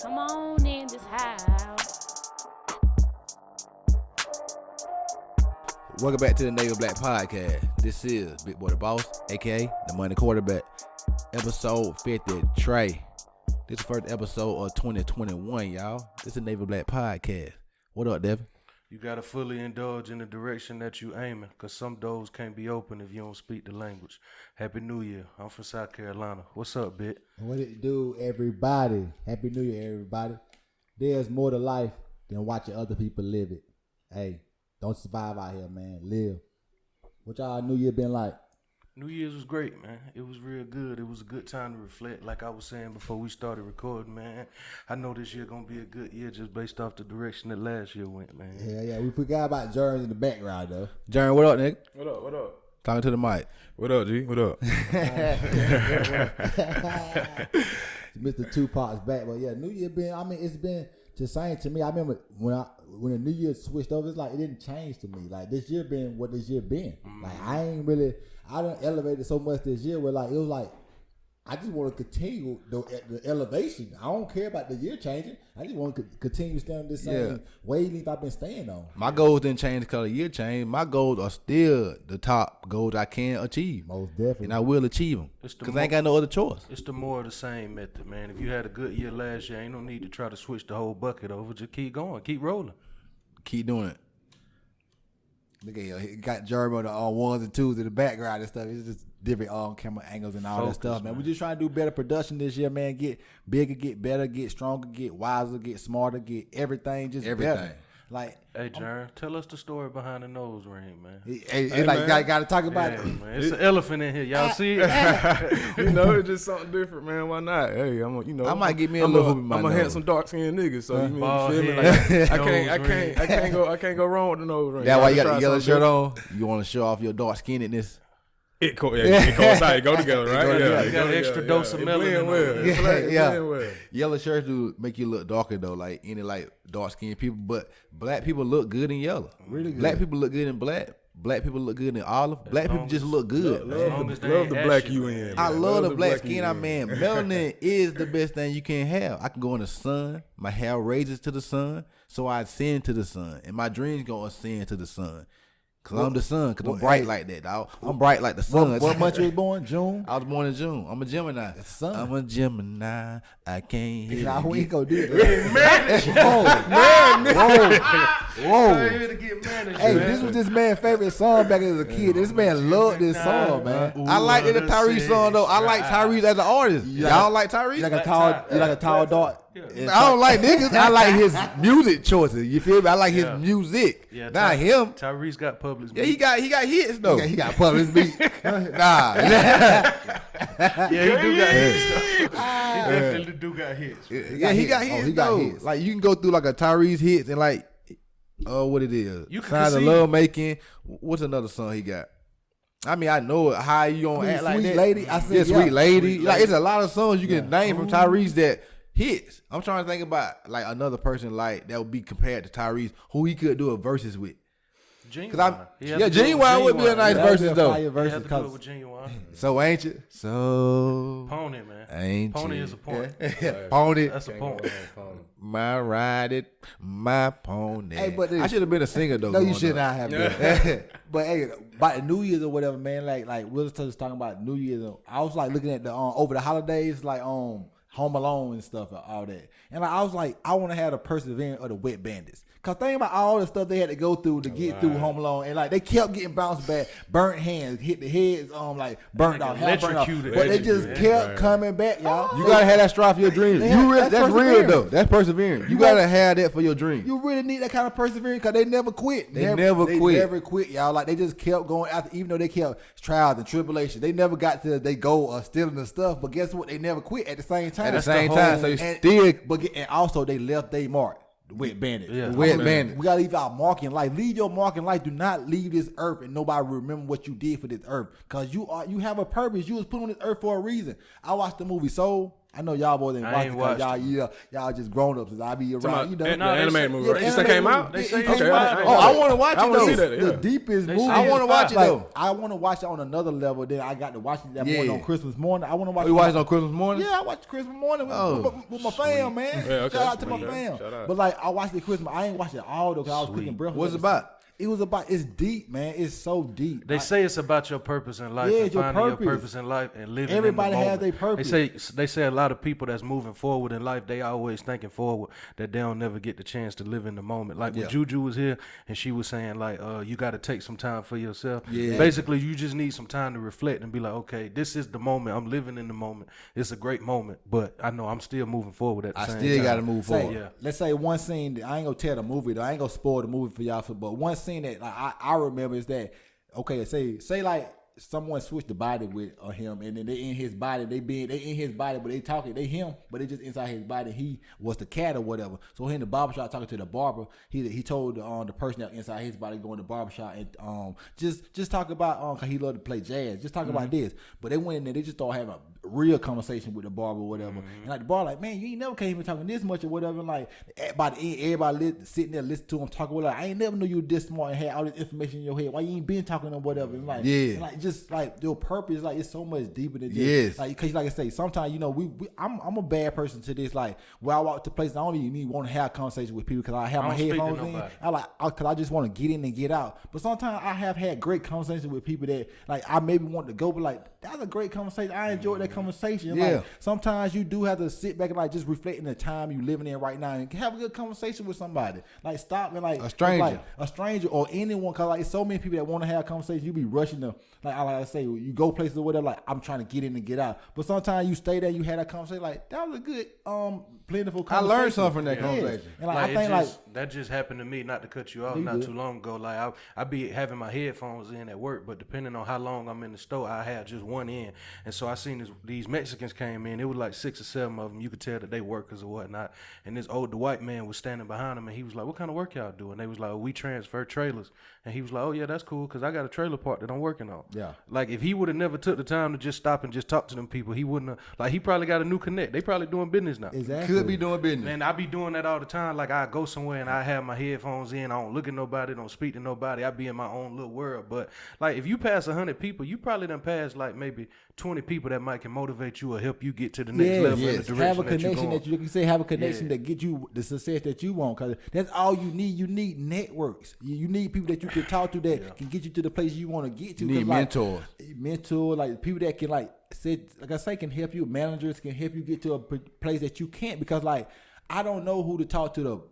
Come on in this house. Welcome back to the Naval Black Podcast. This is Big Boy the Boss, aka the Money Quarterback, episode 50. Trey. This is the first episode of 2021, y'all. This is the Naval Black Podcast. What up, Devin? You gotta fully indulge in the direction that you aiming, cause some doors can't be open if you don't speak the language. Happy New Year. I'm from South Carolina. What's up, Bit? What it do, everybody? Happy New Year, everybody. There's more to life than watching other people live it. Hey, don't survive out here, man. Live. What y'all New Year been like? New Year's was great, man. It was real good. It was a good time to reflect. Like I was saying before we started recording, man. I know this year gonna be a good year just based off the direction that last year went, man. Yeah. We forgot about Jerns in the background, though. Jern, what up, nigga? What up? Talking to the mic. What up, G? What up? Mr. Tupac's back. But yeah, New Year it's been the same to me. I remember when the New Year switched over, it's like it didn't change to me. Like this year been what this year been. Like I done elevated so much this year where like it was like I just want to continue the elevation. I don't care about the year changing. I just want to continue staying this same wavelength I've been staying on. My goals didn't change because the year changed. My goals are still the top goals I can achieve. Most definitely. And I will achieve them because I ain't got no other choice. It's the more of the same method, man. If you had a good year last year, ain't no need to try to switch the whole bucket over. Just keep going. Keep rolling. Keep doing it. Look at you. He got Jeremy on the ones and twos in the background and stuff. It's just different camera angles and all that stuff, man. We're just trying to do better production this year, man. Get bigger, get better, get stronger, get wiser, get smarter, get everything better. Like, Hey, Jern, tell us the story behind the nose ring, man. Hey, like, got to talk about it. Man. It's an elephant in here. Y'all see it? You know, it's just something different, man. Why not? Hey, I might get me a little hoop in my I'm a nose. handsome dark skinned nigga, so you Bald feel me? head, Like, I can't go wrong with the nose ring. That's why you got Try the yellow something shirt on. You want to show off your dark skinnedness. It coincides. It go together, right? You got an extra dose of melanin. Well. Yellow shirts do make you look darker though, like any like dark skinned people. But black people look good in yellow. Really good. Black people look good in black. Black people look good in olive. Black people just look good. Love the black you in. I love the black skin. Melanin is the best thing you can have. I can go in the sun. My hair raises to the sun, so I ascend to the sun, and my dreams gonna ascend to the sun. Cause I'm the sun, cause I'm bright like that, dog. I'm bright like the sun. What month you was born? June? I was born in June. I'm a Gemini. It's the sun. I'm a Gemini. I can't hit Nah, it. we ain't gonna do it. Whoa. Hey, this was this man's favorite song back as a kid. This man loved this song, man. I like the Tyrese song though. I like Tyrese as an artist. Y'all like Tyrese? You like a tall dog? I don't like niggas. I like his music choices. You feel me? I like his music. Yeah, Not him. Tyrese got public. Yeah, he got hits though. He got public beat. Nah. Yeah, he do got hits. He definitely do got hits. Yeah, he got hits he got though. hits. Like you can go through like a Tyrese hits and like, what it is. You can Sign of conceive. Love Making. What's another song he got? I mean, I know it. How you gonna act like Sweet that? Lady. I said, Yeah, Sweet Lady. Sweet Like Lady. it's a lot of songs you can name from Tyrese that hits. I'm trying to think about like another person like that would be compared to Tyrese who he could do a verses with. Genuine. Genuine would be a nice verses though. He had to do it with Genuine. So ain't you? So Pony, man. ain't Pony you? is a point. Pony. That's a point. My ride it, my pony. Hey, but I should have been a singer though. No, you growing should up. not have been. But hey, about the New Year's or whatever, man. Like Will was talking about New Year's. I was like looking at the over the holidays, like Home Alone and stuff, and all that. And I was like, I want to have the perseverance of the Wet Bandits. Cause think about all the stuff they had to go through to get through Home Alone, and like they kept getting bounced back, burnt hands, hit the heads, like burnt out, hair burnt out. Electrocuted. But they just kept coming back, y'all. You gotta have that strive for your dreams. They You have- really, that's real perseverance. though. That's persevering. You gotta have that for your dreams. You really need that kind of perseverance because they never quit. They never quit. They never quit, y'all. Like they just kept going after, even though they kept trials and tribulations. They never got to they goal of stealing the stuff. But guess what? They never quit at the same time. At the That's same whole- time, so you and, still- and also they left their mark. The Wet Bandits. Yeah. The Wet Bandits. We gotta leave our mark in life. Leave your mark in life. Do not leave this earth and nobody remember what you did for this earth. Cause you have a purpose. You was put on this earth for a reason. I watched the movie Soul. I know y'all boys ain't I watched ain't it 'cause watched y'all just grown ups. I be around, you know. The they animated say- movie. yeah, Right? the It still came animated out. movie. They say It it's came out. fire. Oh, I want to watch I it wanna though. see that. The Yeah. deepest They movie. say I want to watch it fire. though. I want to watch it on another level. Then I got to watch it that morning Yeah. on Christmas morning. I want to watch. You watch it on Christmas morning? Yeah, I watched Christmas morning with, Oh, with my fam, man. Yeah, okay. Shout out to my Okay. fam. Shout out. But like, I watched it Christmas. I ain't watched it all though, cause I was cooking breakfast. What's it about? It was about. It's deep, man. It's so deep. They say it's about your purpose in life, Yeah, and your finding purpose. your purpose in life and living. Everybody in the has moment. their purpose. They say a lot of people that's moving forward in life, they always thinking forward that they don't never get the chance to live in the moment. Like when Yeah. Juju was here and she was saying like, you got to take some time for yourself. Yeah. Basically, you just need some time to reflect and be like, okay, this is the moment. I'm living in the moment. It's a great moment, but I know I'm still moving forward at the I same still time. got to move Say, forward. Yeah. let's say one scene. I ain't gonna tell the movie though. I ain't gonna spoil the movie for y'all. But one scene that like, I remember is that okay. Say like someone switched the body with him, and then they in his body. They in his body, but they talking. They him, but they just inside his body. He was the cat or whatever. So he in the barbershop talking to the barber. He told the person that inside his body going to the barbershop and just talk about cause he loved to play jazz. Just talk about this. But they went in there. They just started having a real conversation with the barber or whatever. And like the barber like, man, you ain't never came here talking this much or whatever. And like by the end, everybody sitting there listening to him talking. Like, I ain't never knew you were this smart and had all this information in your head. Why you ain't been talking or whatever? And like, Yeah. and like just like your purpose, like it's so much deeper than just Yes. like because like I say, sometimes you know I'm a bad person to this. Like when I walk to places, I don't even want to have conversation with people because I have I my don't speak to headphones in. nobody. Because I just want to get in and get out. But sometimes I have had great conversations with people that like I maybe want to go, but like that's a great conversation. I enjoyed that conversation. Yeah. Like, sometimes you do have to sit back and like just reflect in the time you living in right now and have a good conversation with somebody. Like stop and like A stranger. like, a stranger or anyone, cause like it's so many people that want to have conversations. You be rushing them. Like I say, you go places or whatever. Like I'm trying to get in and get out. But sometimes you stay there, you had that conversation. Like that was a good, plentiful I conversation. learned something from that conversation. And like, Like, I think that just happened to me. Not to cut you off, You not good. too long ago. Like I be having my headphones in at work, but depending on how long I'm in the store, I had just one in. And so I seen these Mexicans came in. It was like 6 or 7 of them. You could tell that they workers or whatnot. And this older white man was standing behind them, and he was like, "What kind of work y'all do?" And they was like, "Oh, we transfer trailers." And he was like, "Oh yeah, that's cool, cause I got a trailer park that I'm working on." Yeah. Like if he would have never took the time to just stop and just talk to them people, he wouldn't have. Like he probably got a new connect. They probably doing business now. exactly. Could be doing business. And I be doing that all the time. Like I go somewhere and I have my headphones in. I don't look at nobody, don't speak to nobody. I be in my own little world. But like if you pass 100 people, you probably done passed like maybe 20 people that might can motivate you or help you get to the next level in the direction have a that you're connection going. that you can say have a connection Yeah. that get you the success that you want. Cause that's all you need. You need networks. You need people that you can talk to that can get you to the place you want to get to. You need 'Cause, like, mentors. mentor, like people that can like I say can help you. Managers can help you get to a place that you can't because like I don't know who to talk to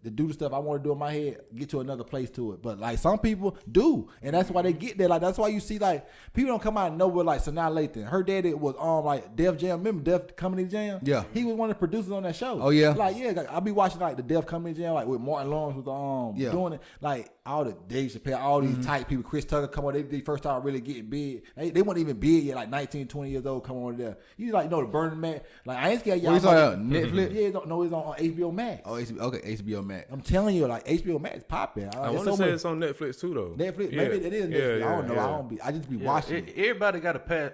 to do the stuff I want to do in my head, get to another place to it. But like some people do, and that's why they get there. Like that's why you see like people don't come out of nowhere like Sanaa Lathan. Her daddy was like Def Jam. Remember Def Comedy Jam? Yeah. He was one of the producers on that show. Oh, yeah? Like yeah, like, I be watching like the Def Comedy Jam like with Martin Lawrence was Yeah. doing it. Like all the Dave Chappelle, all these tight people, Chris Tucker come on. They first started really getting big. They weren't even big yet, like 19, 20 years old. Come on there. You like know the Burning Man. Like I ain't scared y'all. What you talking about? Netflix? Yeah, no, it's on HBO Max. Oh, HBO Max. I'm telling you, like HBO Max popping. I want to say it's on Netflix too, though. Netflix. Yeah. Maybe it is Yeah, Netflix. I don't know. yeah. I just be Yeah, watching it. Everybody got to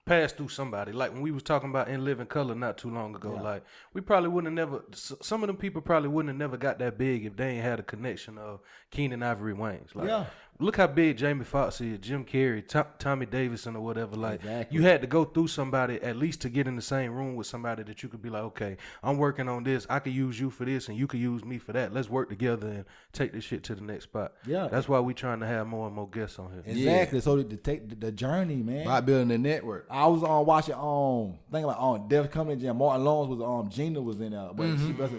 pass through somebody. Like when we was talking about In Living Color not too long ago, like we probably wouldn't have never. Some of them people probably wouldn't have never got that big if they ain't had a connection of Keenan Ivory Wayans. Like, Yeah. look how big Jamie Foxx is, Jim Carrey, Tommy Davidson or whatever. Like Exactly. you had to go through somebody at least to get in the same room with somebody that you could be like, okay, I'm working on this. I could use you for this, and you could use me for that. Let's work together and take this shit to the next spot. Yeah. That's why we trying to have more and more guests on here. Exactly. So to take the journey, man. By building a network. I was watching thinking about Def Comedy Jam. Martin Lawrence was Gina was in there, but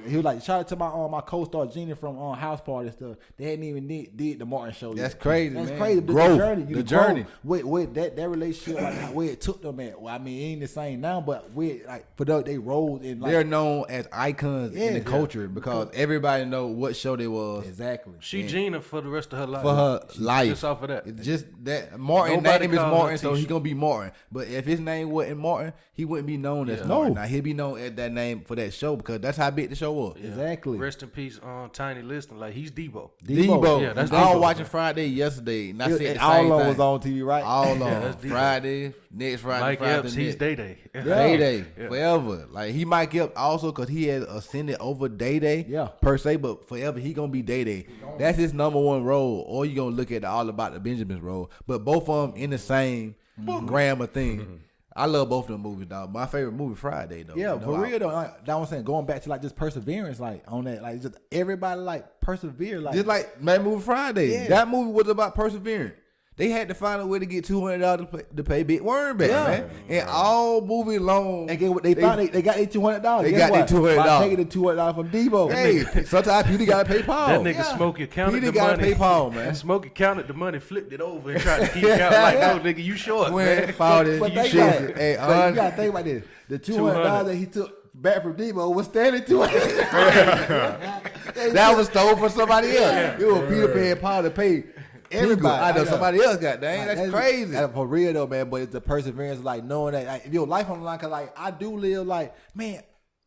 he was like shout out to my co-star Gina from House Party stuff. They hadn't even did the Martin show. That's yet. crazy, That's man. crazy. Growth. The journey. With that relationship, like where it took them at. Well, I mean, it ain't the same now, but with like for they rolled in like They're known as icons in the Yeah. culture because everybody know what show they was exactly. She Gina for the rest of her life. for her life. Just off of that. It's just that Martin Nobody name is called her Martin, so he Tisha. gonna be Martin. But if his name wasn't Martin, he wouldn't be known as Yeah. Martin. No. Now he'll be known as that name for that show because that's how big the show was. Yeah. Exactly. Rest in peace on Tiny Liston. Like he's Debo. Debo. Yeah, that's I was Debo. watching Friday yesterday, and I said the same all thing. on was on TV, right? All Yeah, on that's deep. Friday, next Friday, Mike Friday, Epps, he's next. Day. Day Yeah. forever. Like he Mike Epps also because he had ascended over Day Yeah. per se, but forever he gonna be Day. That's his number one role. Or you gonna look at the All About the Benjamins role, but both of them in the same gram of thing. I love both of them movies, dog. My favorite movie Friday though. Yeah, You know, for real though. Like, that was saying, going back to like just perseverance, like on that, like just everybody like persevere, like Just like Mad Movie Friday. Yeah. That movie was about perseverance. They had to find a way to get $200 to pay Big Worm back, Yeah. man. And all movie long. and get what they found. They got their $200. They Guess got their what? $200. By taking the $200 from Debo. Hey, sometimes Peter gotta pay Paul. That nigga Smokey counted Peter the gotta money. pay Paul, man. And Smokey counted the money, flipped it over, and tried to keep count like, no, nigga, you short, When man. found it, But you think shit. about it. Hey, But you gotta think about this. The $200 that he took back from Debo was standing $200. that was stolen from somebody else. It was Peter paying Paul to pay Everybody. I know I know. somebody else got dang. That's crazy. For real though, man. But it's the perseverance, like knowing that, like, if your life on the line, cause like I do live, like man,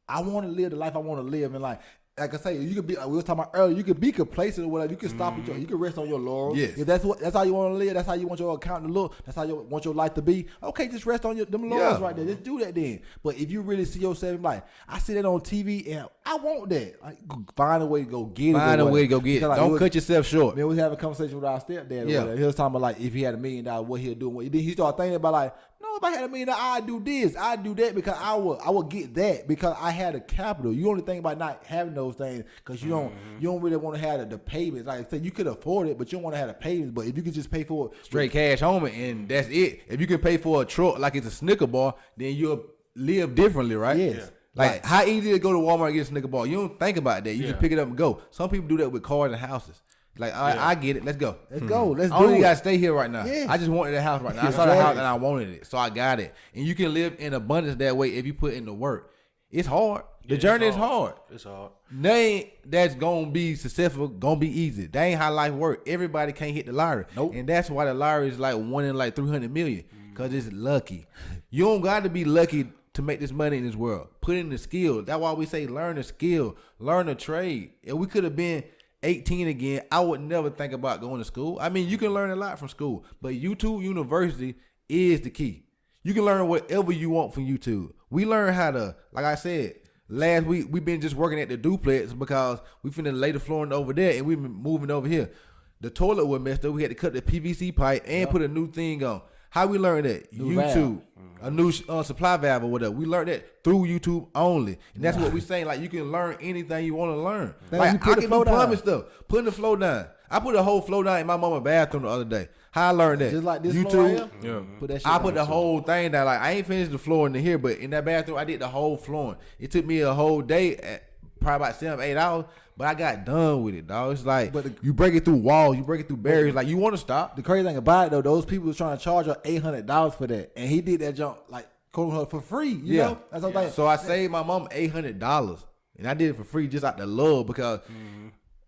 I want to live the life I want to live, and like I say, you could be. We were talking about earlier. You could be complacent or whatever. You can stop at your. You can rest on your laurels. Yes. If that's how you want to live. That's how you want your account to look. That's how you want your life to be. Okay, just rest on them laurels right there. Just do that then. But if you really see yourself like, I see that on TV and I want that. Like, find a way to go get it. Find a way to go get it. Because, like, Don't cut yourself short. Man, we had a conversation with our stepdad. Yeah. Yeah. He was talking about like if he had $1 million, what he'll do. Then he started thinking about like, no, if I had $1 million, I'd do this, I'd do that because I would get that because I had a capital. You only think about not having those things because you don't really want to have the payments. Like I said, you could afford it, but you don't want to have the payments. But if you could just pay for it Straight cash home and that's it. If you can pay for a truck like it's a Snicker bar, then you'll live differently, right? Yes. Yeah. Like Right. how easy to go to Walmart and get a Snicker bar? You don't think about that. You just Yeah. pick it up and go. Some people do that with cars and houses. Like I get it. Let's go. Let's go. Let's I do only it. gotta stay here right now. Yeah. I just wanted that house right now. I saw the house and I wanted it, so I got it. And you can live in abundance that way if you put in the work. It's hard. The journey is hard. It's hard. Nothing that's gonna be successful gonna be easy. That ain't how life work. Everybody can't hit the lottery. Nope. And that's why the lottery is like 1 in like 300 million. Cause it's lucky. You don't gotta be lucky to make this money in this world. Put in the skill. That's why we say learn a skill, learn a trade. If we could have been 18 again, I would never think about going to school. I mean, you can learn a lot from school, but YouTube University is the key. You can learn whatever you want from YouTube. We learn how to, like I said, last week we've been just working at the duplex because we finna lay the flooring over there and we've been moving over here. The toilet was messed up. We had to cut the PVC pipe and put a new thing on. How we learned that? New YouTube. valve. A new supply valve or whatever. We learned that through YouTube only. And that's what we saying. Like, you can learn anything you want to learn. Then you Like, put I the can flow do plumbing down. stuff. Putting the flow down. I put a whole flow down in my mama's bathroom the other day. How I learned that? Just like this YouTube. floor right here? Yeah. Put that shit I on put the too. whole thing down. Like, I ain't finished the floor in here, but in that bathroom, I did the whole flooring. It took me a whole day, at probably about 7, 8 hours, but I got done with it, dog. It's like, But you break it through walls, you break it through barriers. Like, you want to stop. The crazy thing about it though, those people was trying to charge her $800 for that, and he did that jump like quote unquote for free. You know, that's what I'm saying. So I saved my mom $800, and I did it for free just out the love because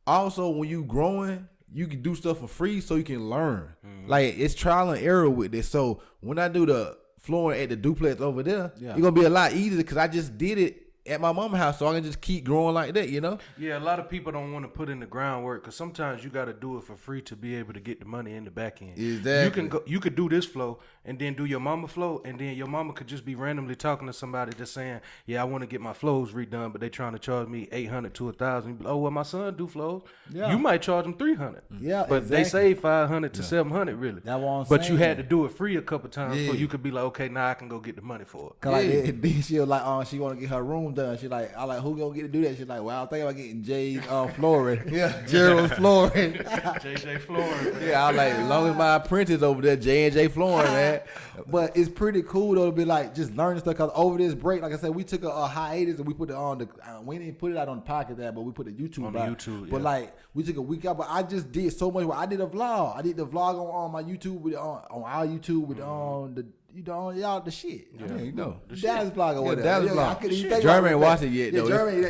also when you growing, you can do stuff for free so you can learn. Like it's trial and error with this. So when I do the flooring at the duplex over there, it's gonna be a lot easier because I just did it at my mama's house, so I can just keep growing like that. You know? Yeah, a lot of people don't want to put in the groundwork because sometimes you got to do it for free to be able to get the money in the back end. Exactly. You could do this flow and then do your mama flow, and then your mama could just be randomly talking to somebody just saying, "Yeah, I want to get my flows redone, but they trying to charge me $800 to $1,000." You be like, "Oh, well, my son do flows. Yeah. You might charge them $300. Yeah, but they exactly. save $500 to $700 really. That's what I'm But you saying. had to do it free a couple times so Yeah. you could be like, "Okay, now I can go get the money for it." Cause like then she was like, she want to get her room done. She like, I like, who gonna get to do that? She's like, well, I think about getting Jay's flooring. Yeah. Gerald's flooring. JJ Flooring. Yeah, I was like, as long as my apprentice over there, J&J Flooring, man. But it's pretty cool though to be like just learning stuff. Cause over this break, like I said, we took a hiatus and we put it on the. We didn't put it out on the pocket there, but we put the YouTube On the out. YouTube, But yeah. like we took a week out. But I just did so much. I did a vlog. I did the vlog on my YouTube with on our YouTube with the you know, y'all the shit. I mean, you know. Dallas blog or whatever. Dallas blog. I couldn't even think Jeremy about ain't watched it yet, though. Jeremy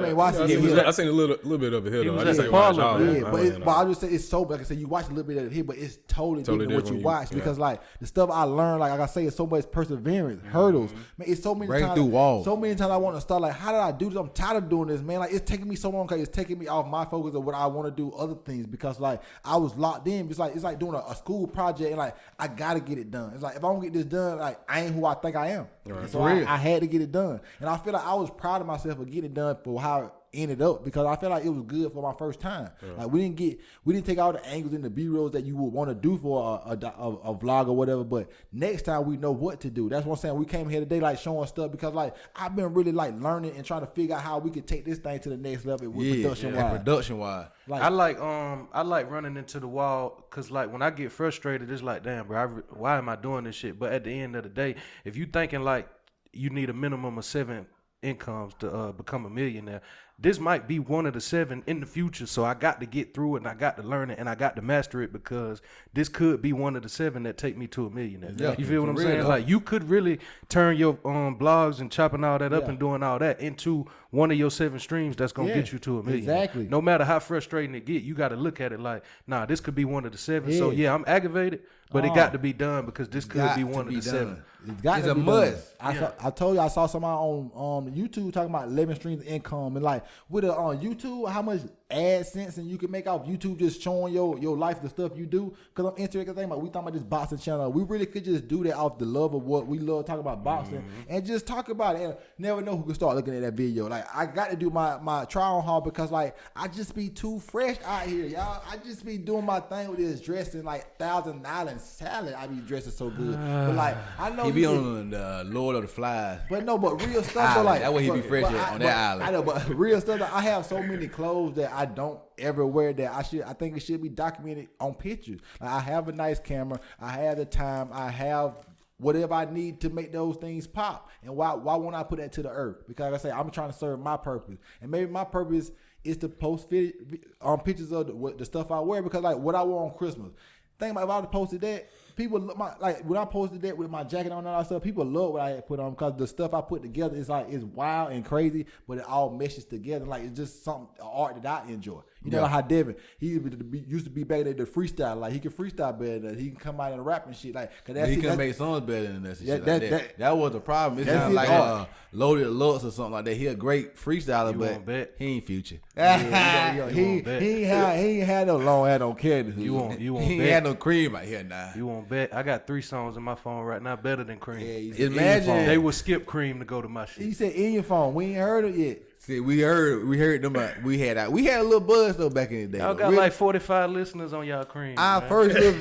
ain't watched it yet. I seen a little bit of it here, though. I was just at ain't the watched parlor, all man. of it. Yeah, but I just say it's so, like I said, you watch a little bit of it here, but it's totally different than what you watch because, like, the stuff I learned, like I say, it's so much perseverance, hurdles. Man, it's so many Breaking times. through walls. So many times I want to start, like, how did I do this? I'm tired of doing this, man. Like, it's taking me so long because it's taking me off my focus of what I want to do, other things, because, like, I was locked in. It's like doing a school project, and, like, I got to get it done. It's like, if I don't get this done, like, I ain't who I think I am. Right. So I had to get it done. And I feel like I was proud of myself for getting it done for how it ended up because I feel like it was good for my first time. Yeah. Like we didn't take all the angles and the B-rolls that you would want to do for a vlog or whatever, but next time we know what to do. That's what I'm saying. We came here today like showing stuff because like I've been really like learning and trying to figure out how we could take this thing to the next level with production wise. Like, I like running into the wall because like when I get frustrated, it's like, damn, bro, why am I doing this shit? But at the end of the day, if you thinking like you need a minimum of 7 incomes to become a millionaire, this might be one of the 7 in the future. So I got to get through it and I got to learn it and I got to master it because this could be one of the 7 that take me to a millionaire. Yeah, you feel what I'm saying? Like you could really turn your blogs and chopping all that up and doing all that into one of your 7 streams that's gonna get you to a million. Exactly. No matter how frustrating it get, you got to look at it like, nah, this could be one of the 7. So yeah, I'm aggravated, but it got to be done because this could be one of the 7. It's a must. I told you I saw somebody on YouTube talking about 11 streams of income and like with on YouTube how much AdSense and you can make off YouTube just showing your life, the stuff you do. Because I'm interested in we talking about this boxing channel. We really could just do that off the love of what we love, talking about boxing and just talk about it. And never know who can start looking at that video. Like I got to do my trial haul because like I just be too fresh out here, y'all. I just be doing my thing with this dressing like Thousand Island salad. I be dressing so good, but like I know he be on the Lord of the Flies. But real stuff. Though, like that way he be fresh on that island. I know, but real stuff. I have so many clothes that I don't ever wear that I think it should be documented on pictures. Like I have a nice camera. I have the time. I have whatever I need to make those things pop. And why won't I put that to the earth? Because like I say, I'm trying to serve my purpose. And maybe my purpose is to post pictures of the stuff I wear because like what I wore on Christmas. Think about if I would have posted that, people look when I posted that with my jacket on and all that stuff, people love what I had put on because the stuff I put together is like it's wild and crazy, but it all meshes together. Like it's just something art that I enjoy. You know how Devin, he used to be back there the freestyle, like he can freestyle better than he can come out and rap and shit. Like he can make songs better than that. That was the problem. It's not like Loaded Lux or something like that. He a great freestyler, but he ain't Future. He ain't had no long hair, don't care. You won't he bet. ain't had no cream out here now. You won't bet. I got 3 songs in my phone right now better than Cream. Yeah, imagine they would skip Cream to go to my shit. He said in your phone. We ain't heard it yet. See, we heard them. We had a little buzz though back in the day. Y'all got like 45 listeners on y'all Cream. First hey,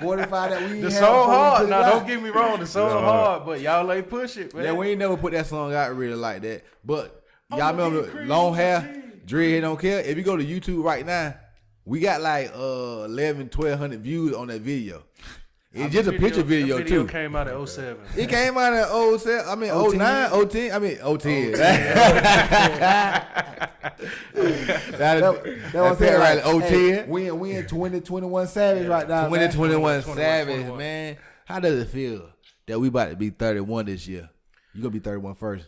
45 that we. The song hard. Now don't get me wrong. The song hard, but y'all ain't push it, man. Yeah, we ain't never put that song out really like that. But y'all remember long hair, dread don't care. If you go to YouTube right now, we got like 1,100 views on that video. It's just a picture video too. The video came out in 07. It came out in 07. I mean 09, 010. I mean 010. That was right. 010. We in 2021 Savage right now. 2021 Savage, man. How does it feel that we about to be 31 this year? You gonna be 31 first?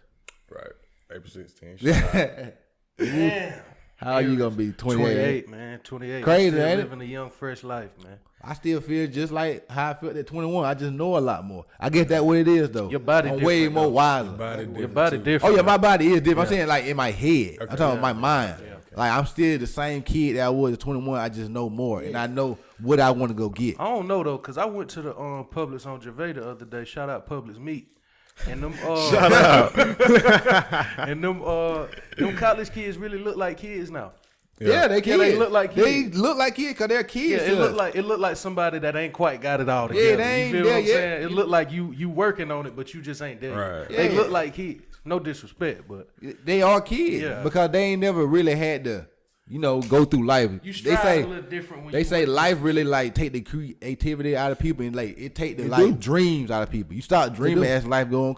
Right. April 16th. Damn. How are you gonna be 28, man? 28. Crazy, still ain't it? living a young, fresh life, man. I still feel just like how I felt at 21. I just know a lot more. I guess that's what it is, though. Your body I'm way more wiser. Your body different. Oh, yeah, my body is different. I'm saying like in my head. I'm talking about my mind. Okay. Like I'm still the same kid that I was at 21. I just know more. And I know what I want to go get. I don't know, though, because I went to the Publix on Gervais the other day. Shout out Publix Meat. And them shout out. And them college kids really look like kids now. Yeah, they kids. They look like kids. They look like kids because they're kids. Yeah, it looked like somebody that ain't quite got it all together. Yeah, they ain't you feel there what I'm yet. saying? It looked like you working on it, but you just ain't there. Right. They Yeah. look like kids. No disrespect, but They are kids because they ain't never really had to, go through life. you They strive say a little different when they you say life really like take the creativity out of people and like it take the dreams out of people. You start dreaming as life going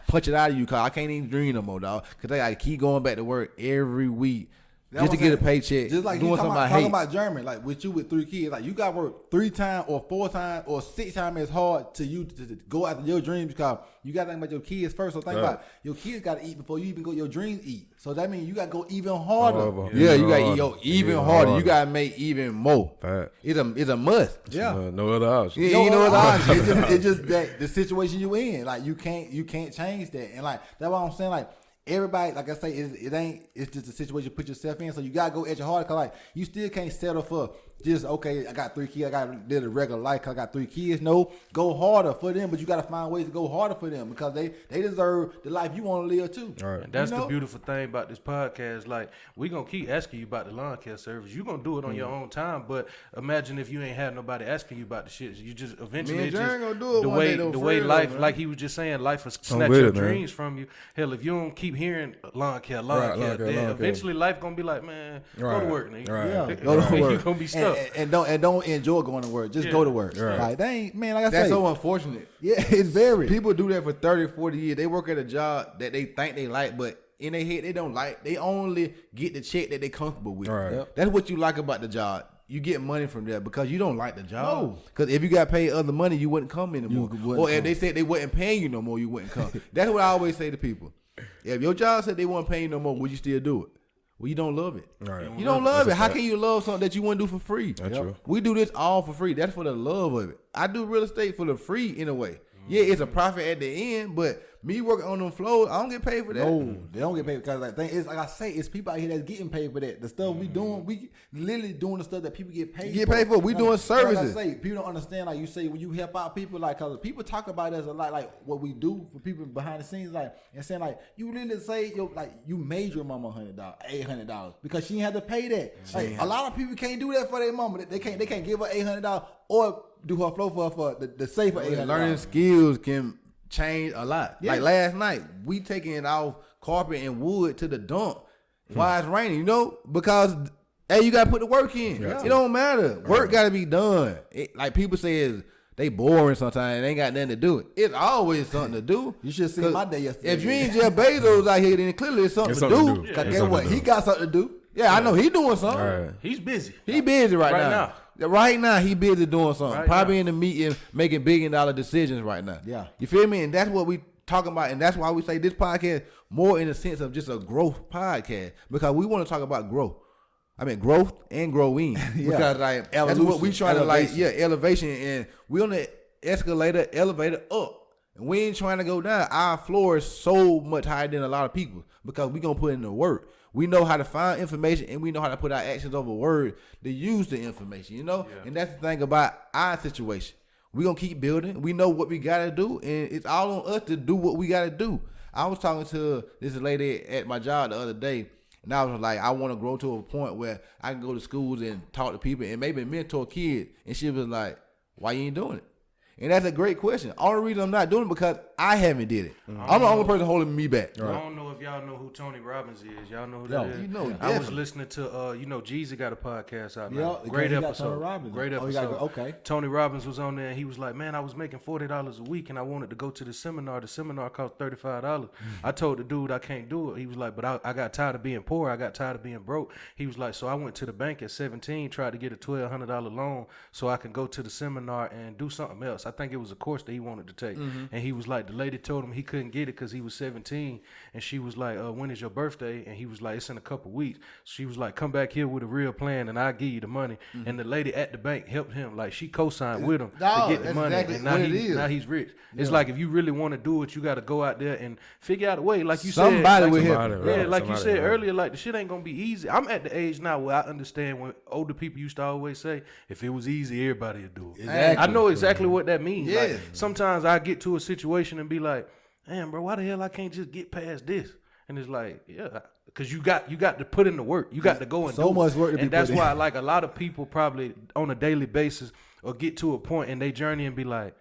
punch it out of you. Cause I can't even dream no more, dog. Cause I gotta keep going back to work every week just to get a paycheck, Just like doing you something I talking hate. about German, like with you with 3 kids, like you got to work 3 times or 4 times or 6 times as hard to go after your dreams because you got to think about your kids first. So think about your kids got to eat before you even go your dreams eat. So that means you got to go even harder. Yeah, you got to even harder. You got to make even more. Fact. It's a must. Yeah. No other option. Yeah, you know what I'm It's just that the situation you in. Like you can't change that. And like that's why I'm saying like everybody, like I say, it's just a situation you put yourself in. So you gotta go extra hard because like you still can't settle for just okay. I got 3 kids. I got live a regular life. 'Cause I got 3 kids. No, go harder for them. But you gotta find ways to go harder for them because they deserve the life you want to live too. All right. And that's the beautiful thing about this podcast. Like, we going to keep asking you about the lawn care service. You're going to do it on your own time, but imagine if you ain't had nobody asking you about the shit. You just eventually, Me and it just, Jaren gonna do it the one way day, though, the for way real, life, man. like he was just saying, life will snatch with your it, man. dreams from you. Hell, if you don't keep hearing lawn care, Right, lawn care, then lawn care. eventually life going to be like, man, go to Right, work, nigga. right. Yeah, You're go to work. going to be stuck. And don't enjoy going to work. Just go to work. Right. Like they ain't man. Like I That's say, so unfortunate. yeah, it's very. People do that for 30, 40 years. They work at a job that they think they like, but in their head they don't like. They only get the check that they comfortable with. Right. Yep. That's what you like about the job. You get money from that because you don't like the job. Because if you got paid other money, you wouldn't come anymore. Or if they said they wasn't paying you no more, you wouldn't come. That's what I always say to people. If your job said they weren't paying you no more, would you still do it? Well, you don't love it. Right. You don't love That's it. a How fact. can you love something that you wouldn't do for free? That's true. We do this all for free. That's for the love of it. I do real estate for the free in a way. Yeah, it's a profit at the end, but me working on them floors, I don't get paid for that. No, they don't get paid because like thing is like I say, it's people out here that's getting paid for that. The stuff we doing, we literally doing the stuff that people get paid. Get paid for. We doing Like services. I say, people don't understand. Like you say, when you help out people, like cause people talk about us a lot, like what we do for people behind the scenes, like and saying like you literally say you made your mama $100, $800 because she ain't had to pay that. Like a lot of people can't do that for their mama. They can't give her $800 or do her flow for her for the safer $800. Learning skills can change a lot. Yeah. Like last night, we taking it off carpet and wood to the dump. Why it's raining, because hey, you gotta put the work in. Yeah. It don't matter. Work gotta be done. Like people say, they boring sometimes. They ain't got nothing to do. It's always something to do. You should see my day yesterday. If you ain't Jeff Bezos out here, then clearly it's something, It's to something do. to do. Cause Yeah. guess Something what? to He do. got something to do. Yeah, I know he doing something. All right. He's busy. He busy right Right now. Right now, he busy doing something. Right Probably now. in the meeting, making $1 billion decisions right now. Yeah. You feel me? And that's what we talking about. And that's why we say this podcast more in the sense of just a growth podcast. Because we want to talk about growth. I mean, growth and growing. Because like that's what we trying to like, elevation. And we on the escalator, elevator up. And we ain't trying to go down. Our floor is so much higher than a lot of people because we gonna put in the work. We know how to find information and we know how to put our actions over words to use the information, And that's the thing about our situation. We gonna keep building. We know what we gotta do, and it's all on us to do what we gotta do. I was talking to this lady at my job the other day, and I was like, I want to grow to a point where I can go to schools and talk to people and maybe mentor kids. And she was like, why you ain't doing it? And that's a great question. Only reason I'm not doing it because I haven't did it. I'm the only person holding me back. I don't know if y'all know who Tony Robbins is. Y'all know who No, that is? you know, I was definitely. listening to, Jeezy got a podcast out Yeah, now. because Great he got episode. Tony Robbins. Great Oh, he episode. got- okay. Tony Robbins was on there and he was like, man, I was making $40 a week and I wanted to go to the seminar. The seminar cost $35. I told the dude I can't do it. He was like, but I got tired of being poor. I got tired of being broke. He was like, so I went to the bank at 17, tried to get a $1,200 loan so I can go to the seminar and do something else. I think it was a course that he wanted to take. And he was like, the lady told him he couldn't get it because he was 17. And she was like, when is your birthday? And he was like, it's in a couple weeks. She was like, come back here with a real plan and I'll give you the money. And the lady at the bank helped him. Like, she co-signed with him Dog, to get the that's money. exactly And now, what it is. now he's rich. It's like, if you really want to do it, you got to go out there and figure out a way. Like you Somebody said. will Like, help. Somebody, yeah, right. like you Somebody, said right. earlier, like the shit ain't gonna be easy. I'm at the age now where I understand when older people used to always say, if it was easy, everybody would do it. Exactly. I know exactly what that means. Yeah. Like, sometimes I get to a situation and be like, damn, bro, why the hell I can't just get past this? And it's like, yeah, because you got to put in the work. You got to go and So do much it. work to be And that's put in. why, like, a lot of people probably on a daily basis or get to a point in their journey and be like,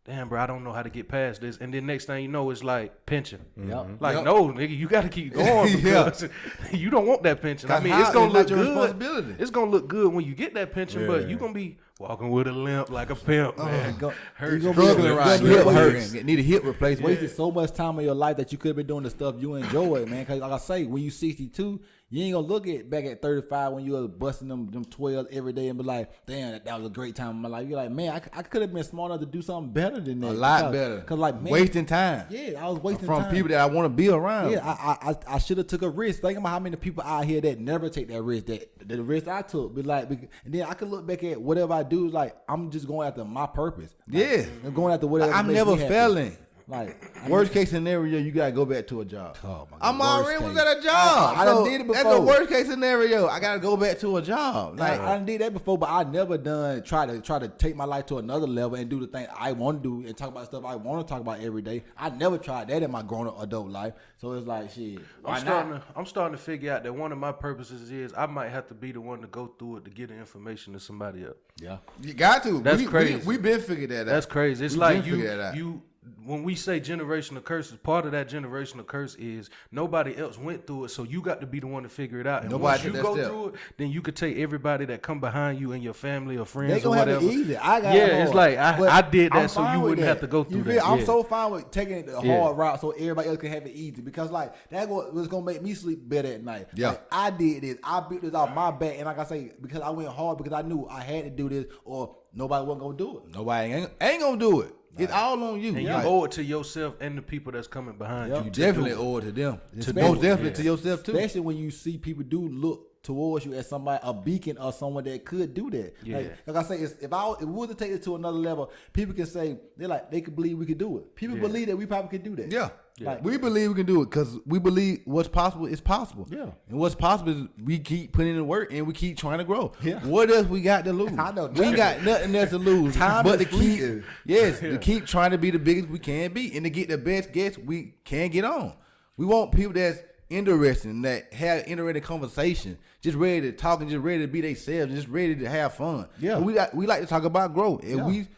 damn, bro, I don't know how to get past this. And then next thing you know, it's like pension. Yep. Like, Yep. no, nigga, you got to keep going because you don't want that pension. I 'Cause mean, how- it's going it's to not look your good. responsibility. It's going to look good when you get that pension, but Yeah. you're going to be Walking with a limp like a pimp, man. Hurts. Struggling right gonna here. hip Hurts. hurts. Need a hip replacement. Wasted so much time of your life that you could have been doing the stuff you enjoy, man. Because like I say, when you 62, you ain't gonna look at back at 35 when you was busting them 12 every day and be like, damn, that was a great time in my life. You're like, man, I could have been smart enough to do something better than that. A lot better. Because like, man, wasting time. Yeah, I was wasting from time people that I want to be around. Yeah, I should have took a risk. Think about how many people out here that never take that risk. That the risk I took, be like, and then I could look back at whatever I do. Like I'm just going after my purpose. Like, Yeah. I'm going after whatever. I'm makes never me happy. failing. Like Worst case scenario, you gotta go back to a job. Oh my God, I'm worst already was case. at a job. I done So did it that's before. the worst case scenario. I gotta go back to a job. Like, Like I done did that before, but I never try to take my life to another level and do the thing I want to do and talk about stuff I want to talk about every day. I never tried that in my grown up adult life. So it's like shit. Why not? I'm starting to figure out that one of my purposes is I might have to be the one to go through it to get the information to somebody else. Yeah. you got to. That's we, crazy. We been figured that out. That's crazy. It's We like been figured that out. you when we say generational curses, part of that generational curse is nobody else went through it, so you got to be the one to figure it out. And Nobody once you took that go step. through it, then you could take everybody that come behind you and your family or friends They or gonna have whatever. it easy. I got yeah, it it's hard. like But I did that I'm so fine you with wouldn't that. have to go through You feel? that. I'm Yeah. so fine with taking it the Yeah. hard route so everybody else can have it easy because like that was gonna make me sleep better at night. Yeah. Like, I did this. I beat this out my back, and like I say, because I went hard because I knew I had to do this or nobody wasn't gonna do it. Nobody ain't gonna do it. It's all on you. And you Like, owe it to yourself and the people that's coming behind Yep. you. you to definitely do it. owe it to them. Especially- Most definitely to yourself too. Especially when you see people do look towards you as somebody, a beacon or someone that could do that. Yeah. Like I say, if we were to take it to another level, people can say they could believe we could do it. People believe that we probably could do that. Yeah. Like, We believe we can do it because we believe what's possible is possible. Yeah. And what's possible is we keep putting in the work and we keep trying to grow. Yeah. What else we got to lose? I know We nothing. got nothing else to lose. Time but is to keep, fleeting. to keep trying to be the biggest we can be and to get the best guests we can get on. We want people that's interesting, that have interesting conversation, just ready to talk and just ready to be themselves, and just ready to have fun. Yeah. And we like to talk about growth. And Yeah. we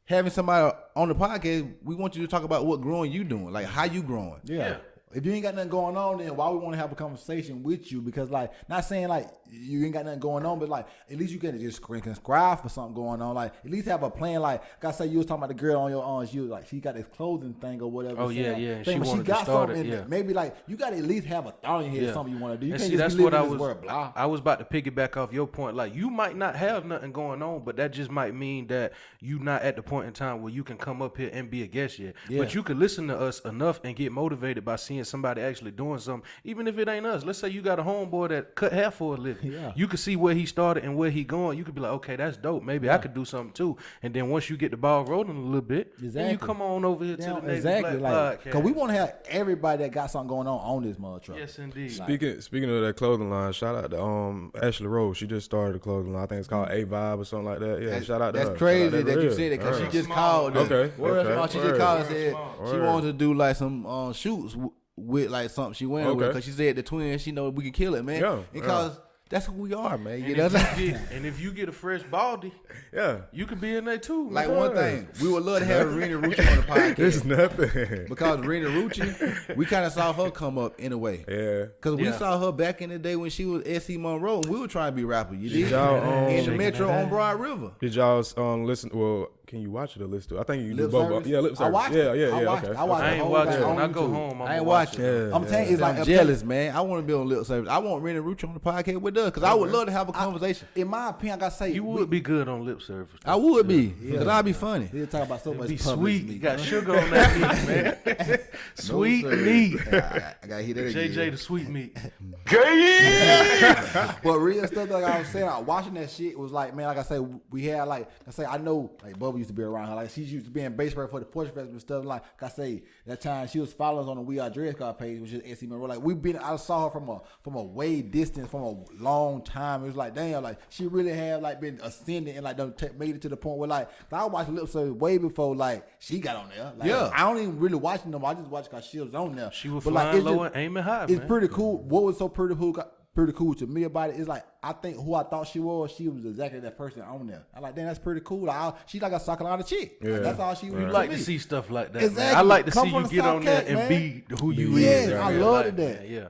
having somebody on the podcast, we want you to talk about what growing you doing, like how you growing. Yeah. If you ain't got nothing going on, then why we want to have a conversation with you? Because like, not saying like you ain't got nothing going on, but like at least you can just subscribe for something going on. Like at least have a plan. Like I say, you was talking about the girl on your arms. You was like she got this clothing thing or whatever. Oh, saying, yeah, like, yeah, and thing, she but wanted to got start something it, in yeah. there. Maybe like you got to at least have a thought in your head, something you want to do. You And can't see, just that's be what living I in this was. word, blah. I was about to piggyback off your point. Like you might not have nothing going on, but that just might mean that you not at the point in time where you can come up here and be a guest yet. Yeah. But you can listen to us enough and get motivated by seeing somebody actually doing something, even if it ain't us. Let's say you got a homeboy that cut hair for a living. Yeah. You can see where he started and where he going. You could be like, okay, that's dope. Maybe I could do something too. And then once you get the ball rolling a little bit, then you Exactly. come on over here to the Navy exactly. Black Like, Podcast. cause we want to have everybody that got something going on this mother truck. Yes, indeed. Speaking of that clothing line, shout out to Ashley Rose. She just started a clothing line. I think it's called A Vibe or something like that. Yeah, shout out to her. That's crazy Shout out to that you real. said that because she Alright. just called us. Okay, Word okay, small, she just word. called and said she Word. wanted to do like some shoots with like something she went with Okay. because she said the twins, she know we can kill it, man. Yeah, Because that's who we are, man. You And know if, what I'm saying? and if you get a fresh baldy, Yeah. you could be in there too. Like man. one thing, we would love to have Rena Rucci on the podcast. It's nothing. Because Rena Rucci, we kind of saw her come up in a way. Yeah. Because we Yeah. saw her back in the day when she was S.C. Monroe, and we were trying to be rappers. You did? Y'all, in the Shaking Metro that on ass. Broad River. Did y'all listen? Well, can you watch it or listen to it? I think you can do Lip both. service? Yeah, lip I service. watched Yeah, it. yeah, I yeah. watched Okay. it. I watched I the ain't whole watching thing it. When I on go YouTube. home, I'm I ain't gonna watching watch it. Yeah, I'm telling you, it's like I'm jealous, man. I want to be on lip service. I want Rena Rucci on the podcast with us because I would love to have a conversation. In my opinion, I gotta say You would be good on lip service. I would be because I'd be funny. He'll talk about so much Be public sweet. meat. You got sugar on that meat, man. Sweet sir. meat. I got to hear that again. JJ the sweet meat. But real stuff, like I was saying, I watching that shit was like, man, like I say, we had like I say, I know like Bubba used to be around her, like she used to be in bass player for the Porsche Festival and stuff. Like I say, that time she was following us on the We Are Dress Card page, which is SC Monroe. Like I saw her from a way distance, from a long time. It was like, damn, like she really had like been ascending and like done made it to the point where like I watched lip service way before like she got on there. Like, Yeah. I don't even really watch them. I just watch because she was on there. She was But, like, flying it's low just- and aiming high, It's man. pretty cool. What was so pretty pretty cool to me about it is like I think who I thought she was exactly that person on there. I'm like, damn, that's pretty cool. Like, she's like a South Carolina chick. Yeah. Like, that's all she was. You to like me. to see stuff like that, Exactly. man. I like to Come see from you the get South on there Cat, and man. be who you Yeah, is. I man. love Like, that. man, yeah.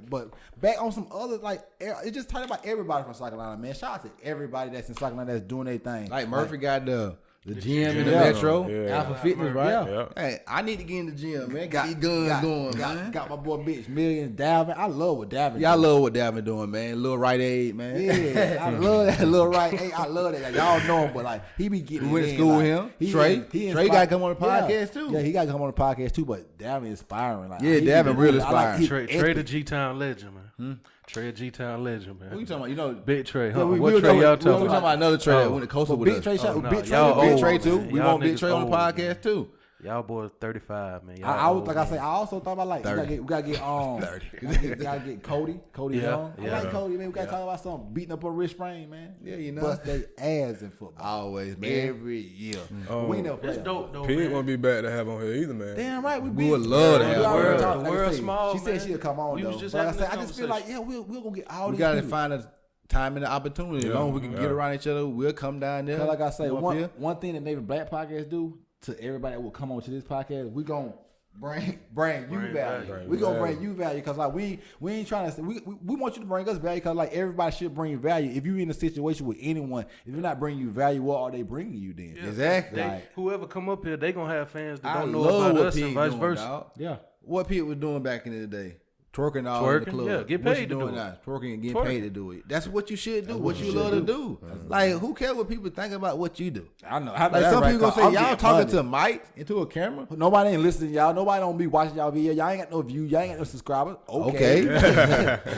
But back on some other like it just talking about everybody from South Carolina, man. Shout out to everybody that's in South Carolina that's doing their thing. Like Murphy got the gym in the Yeah. Metro, Yeah. Alpha Fitness, right? Yeah. Hey, I need to get in the gym, man. Got these guns going, man. Got my boy Bitch Millions, Dalvin. I love what Dalvin. Y'all do. love what Dalvin doing, man. Little Right Aid, man. Yeah, I love that little right. Hey, I love that. Like, y'all know him, but like he be getting. We went it to in, school like, with him. he Trey inspired- gotta come on the podcast, yeah. too. Yeah, he got to come on the podcast too. But Dalvin inspiring. Like, Yeah, he be Dalvin doing real it. I like inspiring. he Trey the epic. G-Town legend, man. Trey a G-Town legend, man. What you talking about? You know, Big Trey, huh? yeah, we what were Trey talking, y'all we talking talking about? about another Trey that Oh. went to coastal But with Big us. Trey, shout- no, Big Trey, y'all Big old, Trey too. man. We Y'all want Big niggas Trey on the old, podcast too. Y'all boys 35, man. Y'all I was old, like I man. say, I also thought about like 30. we gotta get 30. we gotta get Cody Yeah, Young. I yeah. like Cody, man. We gotta talk about something beating up a wrist sprain, man. Yeah, you know. Bust their ass in football. Always, man. Every year. We never play. It's dope, though, Pig man. wouldn't be bad to have on here either, man. Damn right, We would love to have The her. world, Like the world small, She said man. she'll come on We though. was just But like I having said, I this just feel like we're gonna get all We these gotta people. find a time and an opportunity. As long as we can get around each other, we'll come down there. Cause like I say, come up here. one thing that Navy Black Podcast do to everybody that will come on to this podcast, we gonna bring you value. value. We gonna bring you value because like we ain't trying to. We want you to bring us value because like everybody should bring value. If you're in a situation with anyone, if you're not bringing you value, what are they bringing you then? Yeah. Exactly. They, Like- whoever come up here, they gonna have fans that I don't know love about what us and Pete vice doing, versa. dog. Yeah. What Pete was doing back in the day. Twerking all in the Twerking? club. Yeah, get What paid you to doing do it. now? Twerking and getting Twerking. paid to do it. That's what you should do. What you should love to do. do. Like, who cares what people think about what you do? I know. Like, some people gonna say, y'all talking to a mic into a camera? Nobody ain't listening, y'all. Nobody don't be watching y'all video. Y'all ain't got no views. Y'all ain't got no subscribers. Okay.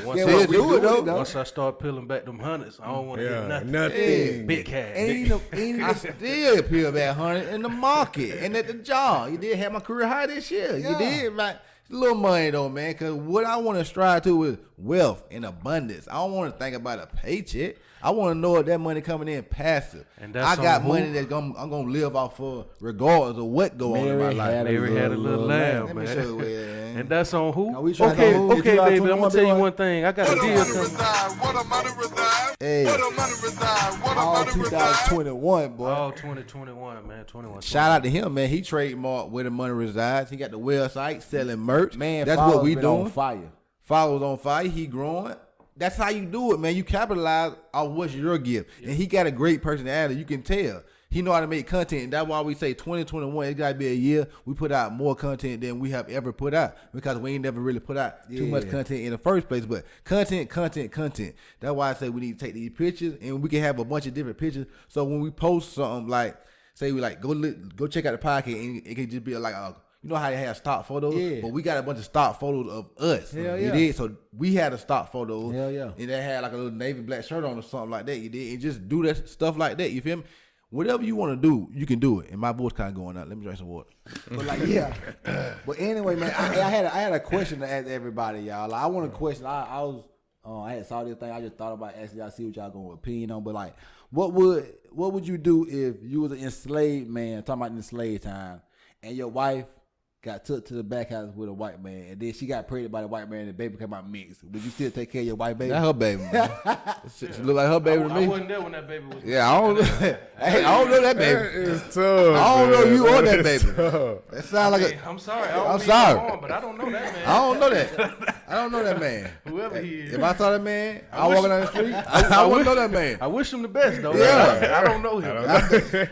Once, Still I, do it, though. once I start peeling back them hundreds, I don't want to Yeah, hear nothing. nothing. Big cash. I still peel back 100 in the market and at the job. You did have my career high this year. You Yeah. did, man. Little money though, man. Cause what I want to strive to is wealth and abundance. I don't want to think about a paycheck. I want to know if that money coming in passive. And that's I got on who? money that I'm gonna live off of regardless of what go on in my Mary life. had Mary had a little lamb, Let me man. show you where, man. And that's on who? Now we trying Okay, to know who? okay, If you are baby. I'm 21, gonna tell you baby. one thing. I got a deal coming. Hey, All 2021, boy. All 2021, man. 21. shout out to him, man. He trademarked where the money resides. He got the website selling merch. Man, that's Fowler's what we been doing. on fire. Followers on fire. He growing. That's how you do it, man. You capitalize on what's your gift. And he got a great personality. You can tell. He know how to make content. And that's why we say 2021, it got to be a year we put out more content than we have ever put out because we ain't never really put out too much content in the first place. But content. That's why I say we need to take these pictures and we can have a bunch of different pictures. So when we post something like, say we like, go check out the podcast and it can just be like you know how they have stock photos? Yeah. But we got a bunch of stock photos of us. Hell You yeah. did? So we had a stock photo. Hell yeah. And they had like a little navy black shirt on or something like that. You did? And just do that stuff like that. You feel me? Whatever you want to do, you can do it. And my voice kind of going out. Let me drink some water. But like, yeah. But anyway, man, I had a question to ask everybody, y'all. Like, I want a question. I had saw this thing. I just thought about asking y'all, see what y'all gonna opinion on. But like, what would you do if you was an enslaved man, talking about enslaved time, and your wife got took to the back house with a white man, and then she got pregnant by the white man, and the baby came out mixed? Would you still take care of your white baby? That's her baby, man. She look like her baby to I me. wasn't there when that baby was. Yeah, I don't hey, I don't know that That baby. is tough. I don't know man. you or that That's baby. tough. That sound like a... I'm sorry. I don't I'm mean sorry. no harm, but I don't know that man. I don't know that. I don't know that man. Whoever he is. If I saw that man, I wish- walking down the street, I wouldn't know that man. I wish him the best though. Yeah. I don't know him.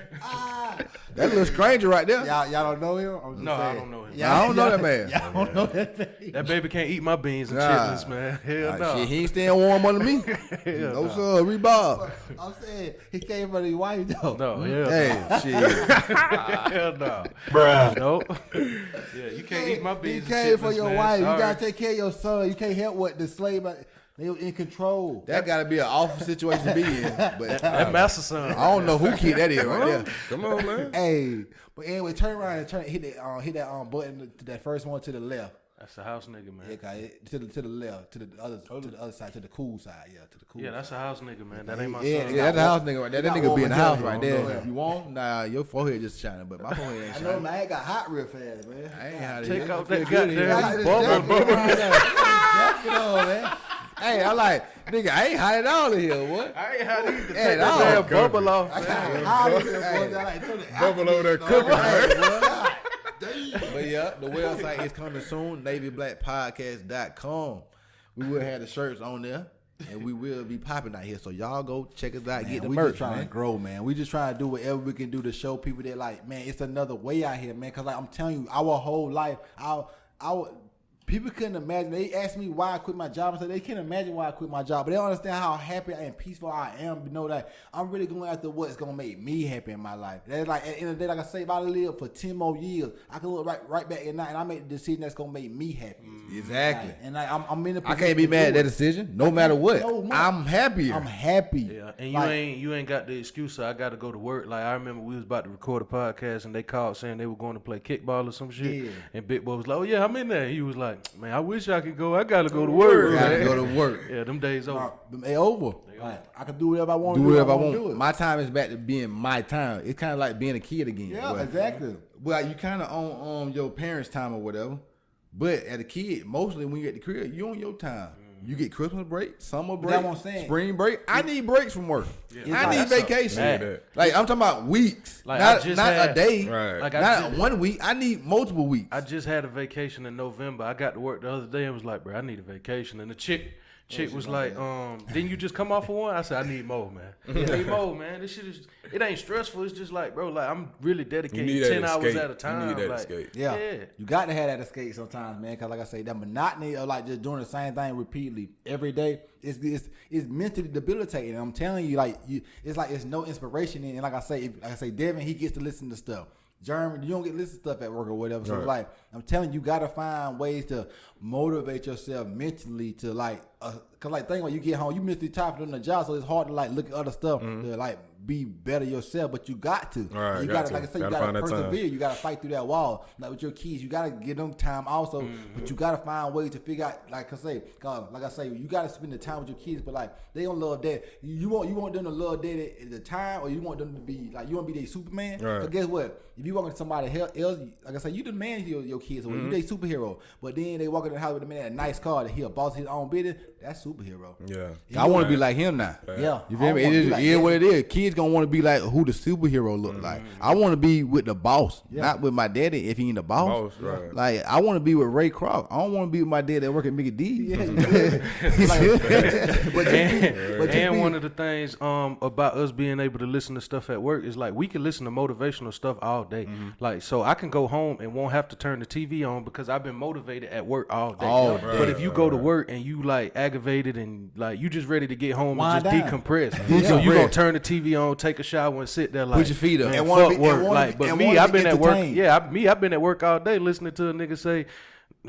That little stranger right there. Y'all don't know him? I'm just No, I saying. don't know him. I don't know that man. Y'all don't know that baby. That baby can't eat my beans and Nah. chitlins, man. Hell Ah, no. shit, he ain't staying warm under me. No sir, rebar. I'm saying he came for his wife though. No, hell Hey, shit. hell no. Bruh. Nope. Yeah, you can't eat my He beans and came chitlins, for your man. wife. Sorry. You gotta take care of your son. You can't help what the slave. They were in control. That gotta be an awful situation to be in. But That master son. I don't know who kid that is right there. Come on, man. Hey, but anyway, turn around and hit that button to that first one to the left. That's a house nigga, man. Yeah, to the left, to the other side, to the cool side. Yeah, to the cool. Yeah, that's a house nigga, man. That ain't my Yeah, son. Yeah, that's the house nigga right there. That got nigga one be in the with house him. right I don't there. know. You want? Nah, your forehead just shining, but my forehead ain't I know, shining. man. I got hot real fast, man. I ain't how to Take hit. out Feel that good in here. goddamn I got this bubble. jacket on, man. Jacket on, man. Hey, I'm like, nigga, I ain't hot at all in here, what? I ain't had to At take all. that damn bubble off. Bubble over there cooking, man. But yeah, the website is coming soon, NavyBlackPodcast.com. We will have the shirts on there, and we will be popping out here. So y'all go check us out, Man, get the we merch, just trying man. to grow, man. We just trying to do whatever we can do to show people that, like, man, it's another way out here, man. Cause like I'm telling you, our whole life, our people couldn't imagine. They asked me why I quit my job. I said they can't imagine why I quit my job, but they don't understand how happy and peaceful I am. You know that I'm really going after what's gonna make me happy in my life. That's like at the end of the day, like I say, if I live for 10 more years, I can look right back at night and I make the decision that's gonna make me happy. Exactly. Like, and like I'm in a I position can't be to mad do at that it. decision, no matter what. No, man. I'm happier. I'm happy. Yeah, and Like, you ain't got the excuse. So I got to go to work. Like I remember we was about to record a podcast and they called saying they were going to play kickball or some shit. Yeah. And Big Boy was like, "Oh yeah, I'm in there." He was like, "Man, I wish I could go. I gotta go to work. Gotta man." go to work. Yeah, them days over. They over. Like, I can do whatever I want. Do to whatever I wanna want. do it. My time is back to being my time. It's kind of like being a kid again. Yeah, But- exactly. Well, you kind of on your parents' time or whatever. But as a kid, mostly when you at the crib, you on your time. You get Christmas break, summer break, That's what I'm saying. spring break. I need breaks from work. I like- need vacation. fact. Like I'm talking about weeks, Like, I not just not a had- day, Right. Like, I not just- 1 week. I need multiple weeks. I just had a vacation in November. I got to work the other day and was like, "Bro, I need a vacation." And the chick was like, "Didn't you just come off of one?" I said, "I need more, man. I need more, man. This shit is. It ain't stressful. It's just like, bro, like I'm really You dedicating need that 10 hours escape. at a time. You need that like, escape. Yeah. Yeah. You got to have that escape sometimes, man. Cause like I say, that monotony of like just doing the same thing repeatedly every day is mentally debilitating. And I'm telling you, like it's like it's no inspiration in it. And like I say, Devin, he gets to listen to stuff. Jeremy, you don't get to listen to stuff at work or whatever. So Right. like I'm telling you, you gotta find ways to motivate yourself mentally to like, cause like think when you get home, you mentally tired from doing the job, so it's hard to like look at other stuff to like be better yourself. But you got to, Right, you got gotta to. like I said, you Gotta gotta find that time. persevere. You gotta fight through that wall. Like with your kids, you gotta give them time also. But you gotta find ways to figure out, like I say, you gotta spend the time with your kids. But like they don't love that. You want them to love that at the time, or you want them to be like you want to be their Superman. Right. But guess what? If you walk into somebody else, like I say, you the man to your kids, or you they superhero. But then they walk in the house with a man in a nice car that he a boss of his own business. That's superhero. Yeah. I want to be like him now. Yeah, You feel me? It is what it is. Kids gonna want to be like who the superhero look like. I want to be with the boss, not with my daddy if he ain't the boss. Boss, right. Like I want to be with Ray Kroc. I don't want to be with my dad that work at Mickey D. And one of the things about us being able to listen to stuff at work is like we can listen to motivational stuff all day. Like so I can go home and won't have to turn the TV on because I've been motivated at work all day. All But if you go to work and you like aggravated and like you just ready to get home Wind and just down. decompress. So you gonna turn the TV on, take a shower and sit there like Put your feet up. man, And wanna fuck be- work. and wanna Like be- but and me, wanna I've be been at work. entertained. Yeah, I've been at work all day listening to a nigga say,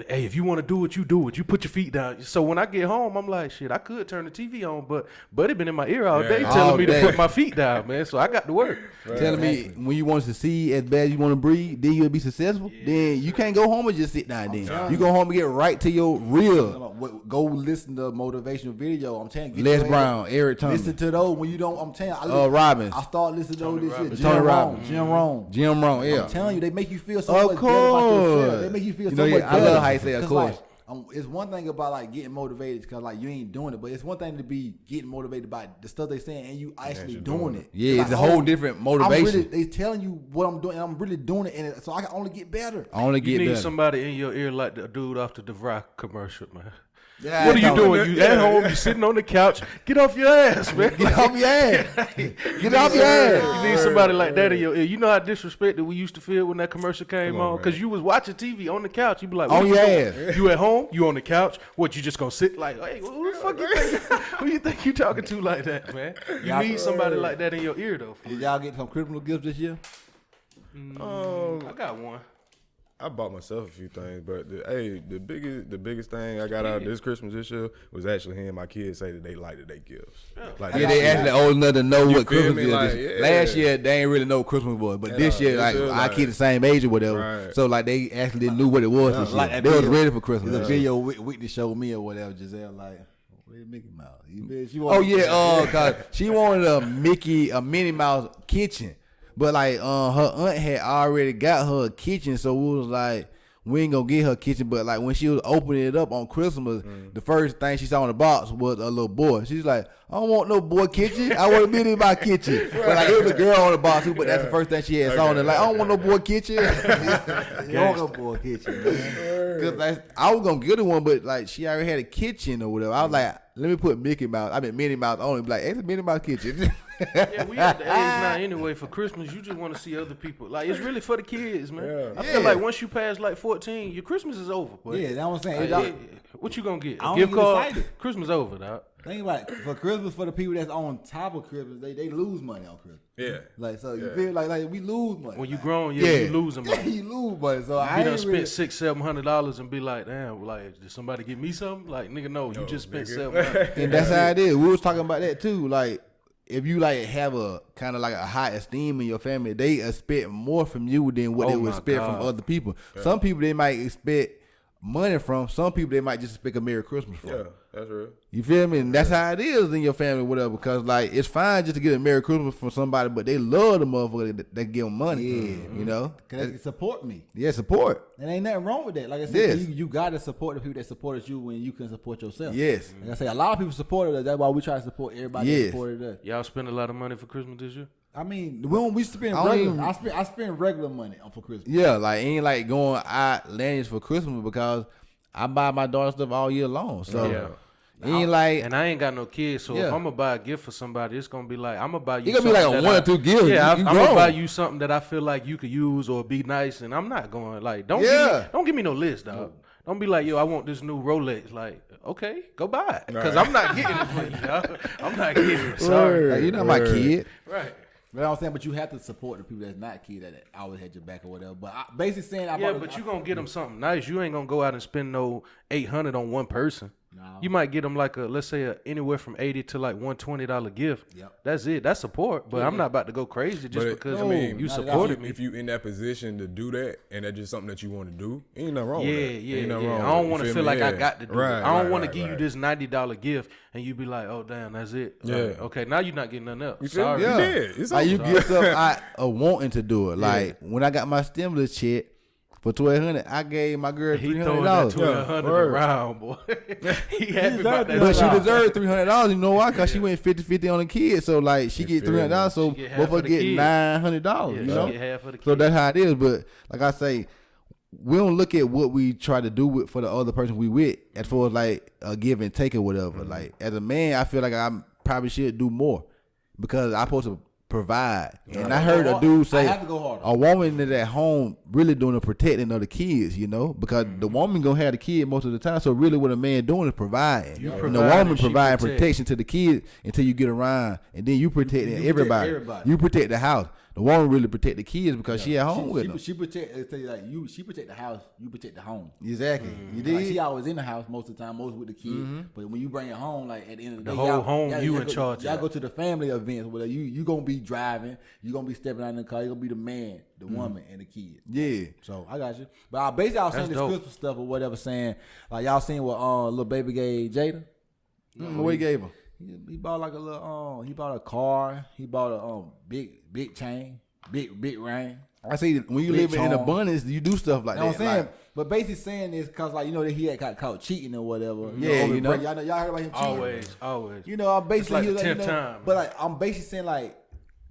"Hey, if you want to do it, you do it. You put your feet down." So when I get home, I'm like, shit, I could turn the TV on, but Buddy been in my ear all day Yeah. telling All me day. to put my feet down, man. So I got to work. Telling me when you want to succeed as bad as you want to breathe, then you'll be successful. Then you can't go home and just sit down. Then you go home and get right to your real. Go listen to motivational video. I'm telling you, get Les your Brown, Eric Listen Thomas, to those when you don't. I'm telling you, Robbins, I start listening to all this shit. Tony Robbins. Jim Rohn. Jim Rohn. Yeah, I'm telling you, they make you feel so Of much better about yourself. course. They make you feel You so know, much yeah, I better. love how you say, of 'Cause, course. like, it's one thing about like getting motivated because like you ain't doing it, but it's one thing to be getting motivated by the stuff they saying and you actually doing it. Yeah, it's like, a whole oh, different I'm motivation. really, they telling you what I'm doing, and I'm really doing it, and so I can only get better. I only You get need better. somebody in your ear like the dude off the DeVry commercial, man. Yeah, What are you I doing? You at home? You sitting on the couch? Get off your ass, man. Get off your ass. Get off your ass. You need somebody like that in your ear. You know how disrespected we used to feel when that commercial came Come on, on? man. Because you was watching TV on the couch. You be like, On what you your doing? ass. You at home? You on the couch? What, you just going to sit like, hey, who the fuck you think? Who you think you talking to like that, man? You need somebody like that in your ear, though. For Did real. y'all get some criminal gifts this year? I got one. I bought myself a few things, but the biggest thing I got out of this Christmas this year was actually hearing my kids say that they liked their gifts. Like, Yeah, they actually old enough to know what feel Christmas me? is. Like, This- yeah. Last year they ain't really know what Christmas was, but this year this like year, our like- kids the same age or whatever, Right. so like they actually knew what it was. This year. Like that They was video. ready for Christmas. The this year. video Whitney showed me or whatever, Giselle like, where's Mickey Mouse? She Oh wanted- yeah, cause she wanted a Minnie Mouse kitchen, but like her aunt had already got her a kitchen, so we was like, we ain't gonna get her kitchen, but like when she was opening it up on Christmas, the first thing she saw in the box was a little boy. She's like, I don't want no boy kitchen. I want to be in my kitchen. But like it was a girl on the box too, but that's the first thing she had saw. And like, I don't want no boy kitchen. You don't want no boy kitchen, man. Cause like, I was gonna get her one, but like she already had a kitchen or whatever. I was like, let me put Mickey Mouse. I mean Minnie Mouse on it. Be like, it's a Minnie Mouse kitchen. Yeah, we at the age now anyway. For Christmas, you just want to see other people. Like it's really for the kids, man. Yeah. I feel like once you pass like 14, your Christmas is over. But Yeah, that's what I'm saying. like, what you gonna get? I A don't gift get card? excited. Christmas over, dog. Think about it. For Christmas, for the people that's on top of Christmas, they lose money on Christmas. Yeah. Like so, you feel like we lose money. When you grown, you losing Yeah, money. you lose money. So I You done ain't spent really, $600-700 and be like, damn, like did somebody give me something? Like nigga, no, you just spent nigga. $700. And that's how it is. We was talking about that too. Like, if you like have a kind of like a high esteem in your family, they expect more from you than what Oh they would my expect God. from other people. Some people they might expect money from. Some people they might just expect a Merry Christmas from. Yeah, that's real. You feel me? And that's how it is in your family, whatever. Because like it's fine just to get a Merry Christmas from somebody, but they love the motherfucker that give them money. Yeah. You know? cause they support me. Yeah, support. And ain't nothing wrong with that. Like I said, Yes. you gotta support the people that supported you when you can support yourself. Yes. Like I say, a lot of people supported us. That's why we try to support everybody that Yes. supported us. Y'all spend a lot of money for Christmas this year? I mean, we spend I don't regular. even- I spend regular money for Christmas. Yeah, like ain't like going outlandish for Christmas because I buy my daughter stuff all year long. So Yeah. ain't like And I ain't got no kids, so Yeah. if I'm gonna buy a gift for somebody, it's gonna be like I'm gonna buy you. It gonna be like something a that 1 or 2 gifts. Yeah, You I'm gonna grown. buy you something that I feel like you could use or be nice, and I'm not going like Yeah. don't give me no list, dog. Don't be like, yo, I want this new Rolex. Like, okay, go buy it, because I'm not getting it for you, dog. I'm not getting it. Sorry. like, you're not my kid. Right. But I'm saying, but you have to support the people that's not kid that always had your back or whatever. But I basically saying, Yeah, but you gonna get them something nice. You ain't gonna go out and spend no $800 on one person. No. You might get them like let's say anywhere from $80 to like $120 gift. Yep. That's it. That's support. But I'm not about to go crazy just But because I mean, you not at all. supported me. If you in that position to do that, and that's just something that you want to do, ain't nothing wrong Yeah, with that. yeah, Ain't nothing yeah. wrong I with don't it. want to You feel me? like I Yeah. got to do Right, it. I don't right, want to right, give you right. this $90 gift and you be like, oh damn, that's it. Yeah. Like, okay, now you're not getting nothing else. You feel Sorry. me? Yeah. You did. It's Like you over. get stuff out of wanting to do it. Like when I got my stimulus check for $1,200, I gave my girl He throwing that $300. $1,200 word. around, boy. He happy about that. But she $100. deserved $300. You know why? Because she went 50-50 on the kid. So like she get feel me? $300. So She get half both of of us the get kid. $900. Yeah, You she know. get half of the So kid. that's how it is. But like I say, we don't look at what we try to do with for the other person we with as far as like a give and take or whatever. Mm-hmm. Like as a man, I feel like I probably should do more because I'm supposed to provide. And I heard a dude say I have to go harder. a woman is at home really doing the protecting of the kids, you know, because Mm-hmm. the woman gonna have the kid most of the time. So really, what a man doing is providing. And the provide woman and she providing protect. protection to the kid until you get around, and then you protecting protect everybody. everybody. You protect the house. The woman really protect the kids because she at home with them. She protect. Tell you like you. She protect the house. You protect the home. Exactly. You did. Like she always in the house most of the time, most with the kid. But when you bring it home, like at the end of the, The day, whole home, you y'all in charge of Y'all that. go to the family events where you gonna be driving, you gonna be stepping out in the car, you gonna be the man, the woman, and the kid. Yeah. So I got you. But I basically I was saying That's this dope. Christmas stuff or whatever, saying like y'all seen what little baby gave Jada. What he gave her? He bought like a little he bought a car. He bought a big chain, big ring. I see when you Big live in charm. abundance, you do stuff like You know that. what I'm saying? Like, But basically saying this because like you know that he had got caught cheating or whatever. Yeah, over you know. break. Y'all heard about him cheating. Always. You know, I'm basically It's like the he was 10th time. But like I'm basically saying like,